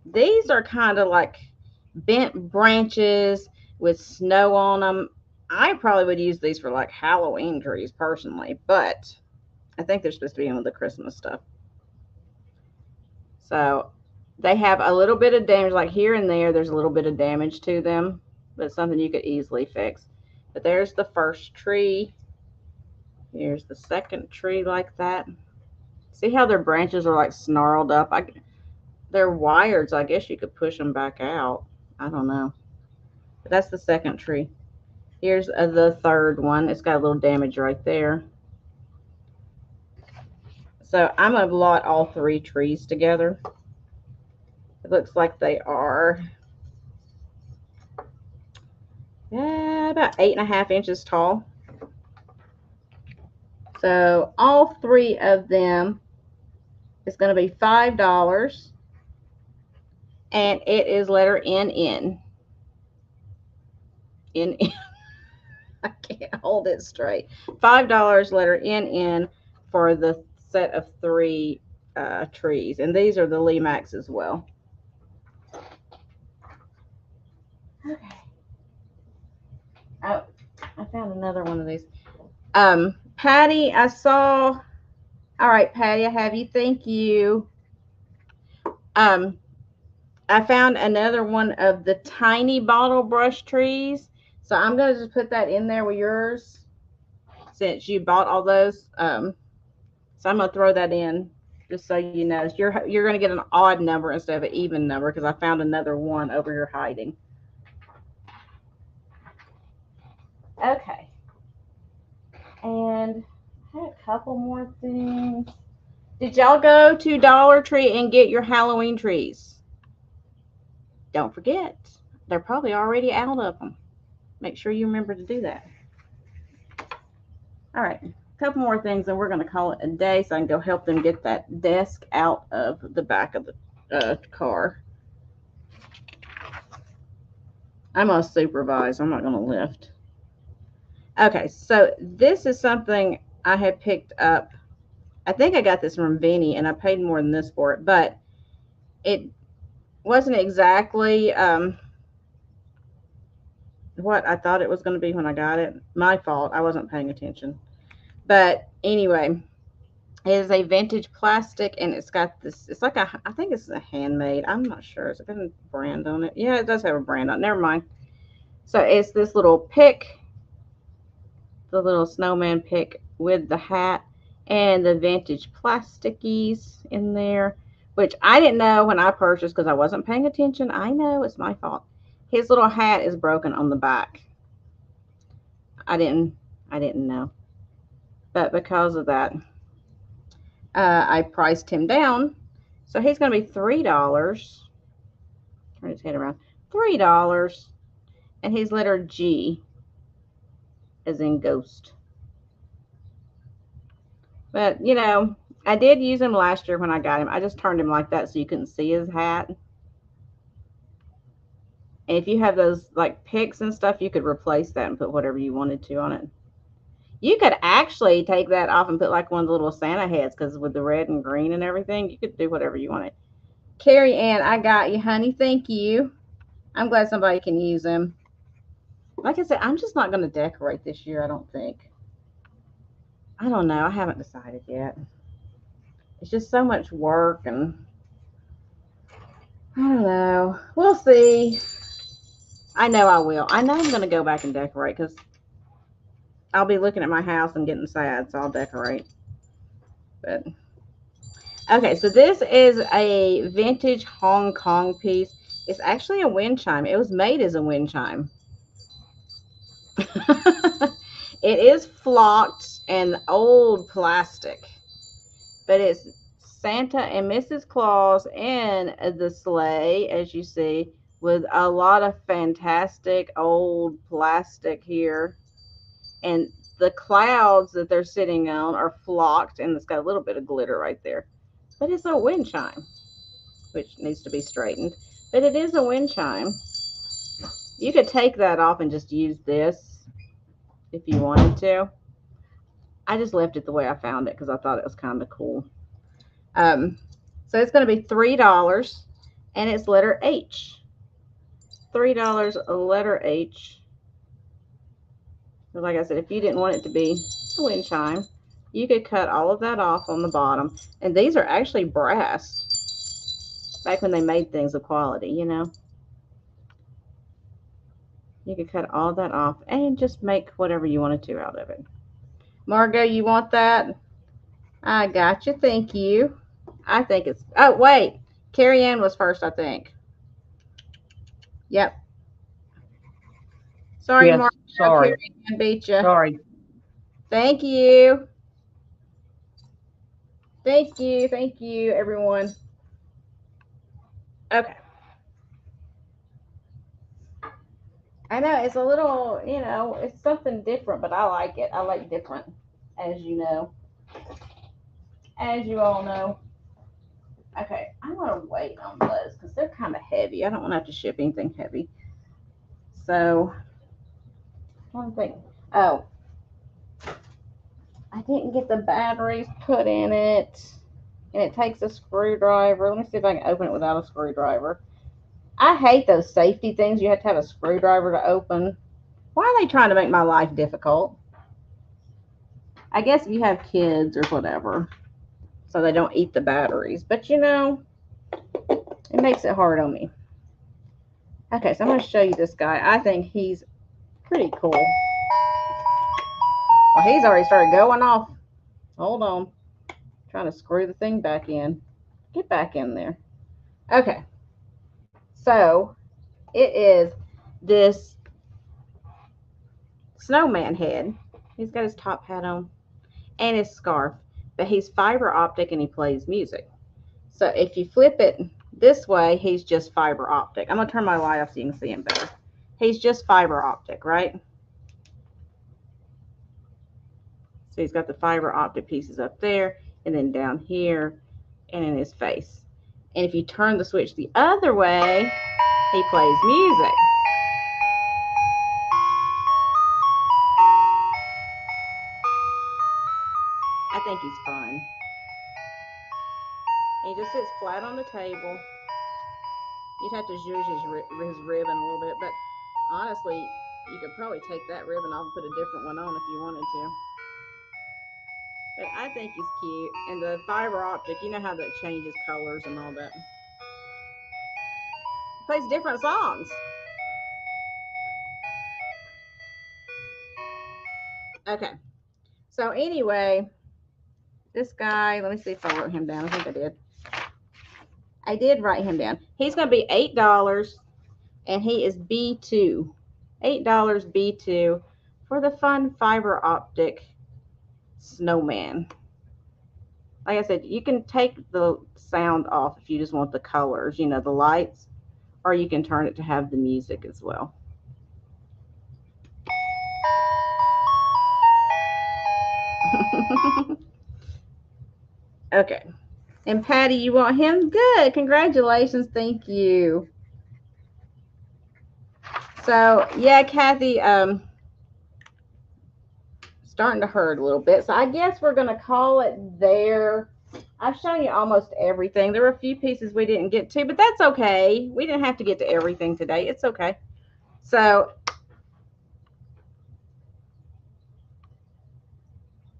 These are kind of like bent branches with snow on them. I probably would use these for like Halloween trees personally, but I think they're supposed to be in with the Christmas stuff. So they have a little bit of damage, like here and there, there's a little bit of damage to them. but it's something you could easily fix. But there's the first tree. Here's the second tree like that. See how their branches are like snarled up? They're wired, so I guess you could push them back out. I don't know. But that's the second tree. Here's the third one. It's got a little damage right there. So I'm going to lot all 3 trees together. It looks like they are about 8.5 inches tall. So all 3 of them is going to be $5. And it is letter NN. NN. I can't hold it straight. $5 letter NN for the set of 3 trees. And these are the Limax as well. Okay. Oh, I found another one of these. Patty, I saw. All right, Patty, I have you. Thank you. I found another one of the tiny bottle brush trees. So I'm going to just put that in there with yours since you bought all those. So I'm going to throw that in just so you know. You're going to get an odd number instead of an even number because I found another one over here hiding. Okay. And I had a couple more things. Did y'all go to Dollar Tree and get your Halloween trees? Don't forget, they're probably already out of them. Make sure you remember to do that. All right, a couple more things, and we're going to call it a day so I can go help them get that desk out of the back of the car. I'm going to supervise. I'm not going to lift. Okay, so this is something I had picked up. I think I got this from Vinny, and I paid more than this for it, but it wasn't exactly what I thought it was going to be when I got it. My fault. I wasn't paying attention. But anyway, it is a vintage plastic, and it's got this. It's like I think it's a handmade. I'm not sure. It's got a brand on it. Yeah, it does have a brand on it. Never mind. So it's this little pick, the little snowman pick with the hat and the vintage plastickies in there, which I didn't know when I purchased because I wasn't paying attention. I know it's my fault. His little hat is broken on the back. I didn't know. But because of that, I priced him down. So he's going to be $3. Turn his head around. $3. And his letter G is in ghost. But, you know, I did use him last year when I got him. I just turned him like that so you couldn't see his hat. And if you have those, like, picks and stuff, you could replace that and put whatever you wanted to on it. You could actually take that off and put, like, one of the little Santa heads, because with the red and green and everything, you could do whatever you wanted. Carrie Ann, I got you, honey. Thank you. I'm glad somebody can use them. Like I said, I'm just not going to decorate this year, I don't think. I don't know. I haven't decided yet. It's just so much work, and I don't know. We'll see. I know I will. I know I'm going to go back and decorate because I'll be looking at my house and getting sad, so I'll decorate. But okay, so this is a vintage Hong Kong piece. It's actually a wind chime. It was made as a wind chime. It is flocked and old plastic, but it's Santa and Mrs. Claus in the sleigh, as you see, with a lot of fantastic old plastic here. And the clouds that they're sitting on are flocked, and it's got a little bit of glitter right there. But it's a wind chime, which needs to be straightened. But it is a wind chime. You could take that off and just use this if you wanted to. I just left it the way I found it because I thought it was kind of cool. So it's going to be $3, and it's letter H. $3 a letter H. So like I said, if you didn't want it to be a wind chime, you could cut all of that off on the bottom. And these are actually brass. Back when they made things of quality, you know. You can cut all that off and just make whatever you want to do out of it. Margot, you want that? I got you. Thank you. I think it's. Oh, wait. Carrie Ann was first, I think. Yep. Sorry, Yes, Margot. sorry. Carrie Ann beat you. Sorry. Thank you. Thank you. Thank you, everyone. Okay. I know it's a little, it's something different, but I like it. I like different, as you know, as you all know. Okay, I'm gonna wait on those because they're kind of heavy. I don't want to have to ship anything heavy. So, one thing. Oh, I didn't get the batteries put in it, and it takes a screwdriver. Let me see if I can open it without a screwdriver. I hate those safety things. You have to have a screwdriver to open. Why are they trying to make my life difficult? I guess if you have kids or whatever, so they don't eat the batteries. But it makes it hard on me. Okay, so I'm going to show you this guy. I think he's pretty cool. Well, he's already started going off. Hold on. Trying to screw the thing back in. Get back in there. Okay. So it is this snowman head. He's got his top hat on and his scarf, but he's fiber optic and he plays music. So if you flip it this way, he's just fiber optic. I'm going to turn my light off so you can see him better. He's just fiber optic, right? So he's got the fiber optic pieces up there and then down here and in his face. And if you turn the switch the other way, he plays music. I think he's fun. And he just sits flat on the table. You'd have to zhuzh his ribbon a little bit, but honestly, you could probably take that ribbon off and put a different one on if you wanted to. But I think he's cute. And the fiber optic, you know how that changes colors and all that. He plays different songs. Okay. So anyway, this guy, let me see if I wrote him down. I think I did. I did write him down. He's going to be $8, and he is B2. $8 B2 for the fun fiber optic snowman. Like I said, you can take the sound off if you just want the colors, the lights, or you can turn it to have the music as well. Okay. And Patty, you want him? Good. Congratulations. Thank you. So, yeah, Kathy, starting to hurt a little bit. So I guess we're going to call it there. I've shown you almost everything. There were a few pieces we didn't get to, but that's okay. We didn't have to get to everything today. It's okay. So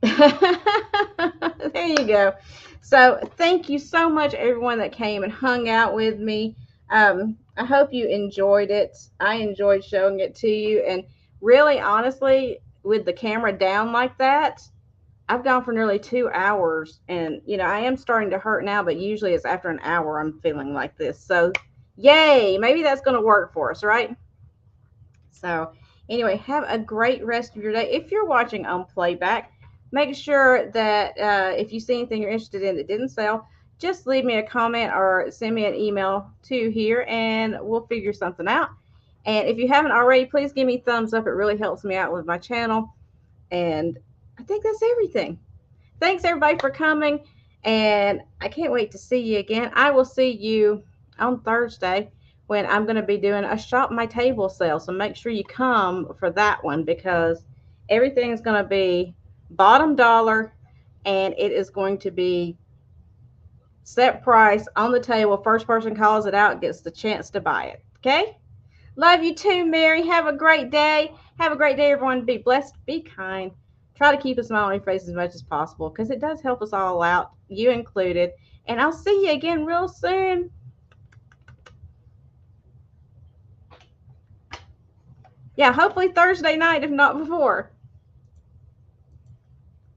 there you go. So thank you so much, everyone that came and hung out with me. I hope you enjoyed it. I enjoyed showing it to you. And really, honestly, with the camera down like that, I've gone for nearly 2 hours. And, I am starting to hurt now, but usually it's after an hour I'm feeling like this. So, yay, maybe that's going to work for us, right? So, anyway, have a great rest of your day. If you're watching on playback, make sure that if you see anything you're interested in that didn't sell, just leave me a comment or send me an email to here and we'll figure something out. And if you haven't already, please give me a thumbs up. It really helps me out with my channel. And I think that's everything. Thanks, everybody, for coming. And I can't wait to see you again. I will see you on Thursday when I'm going to be doing a Shop My Table sale. So make sure you come for that one because everything is going to be bottom dollar and it is going to be set price on the table. First person calls it out gets the chance to buy it. Okay? Love you too, Mary. Have a great day. Have a great day, everyone. Be blessed. Be kind. Try to keep a smile on your face as much as possible because it does help us all out, you included. And I'll see you again real soon. Yeah, hopefully Thursday night, if not before.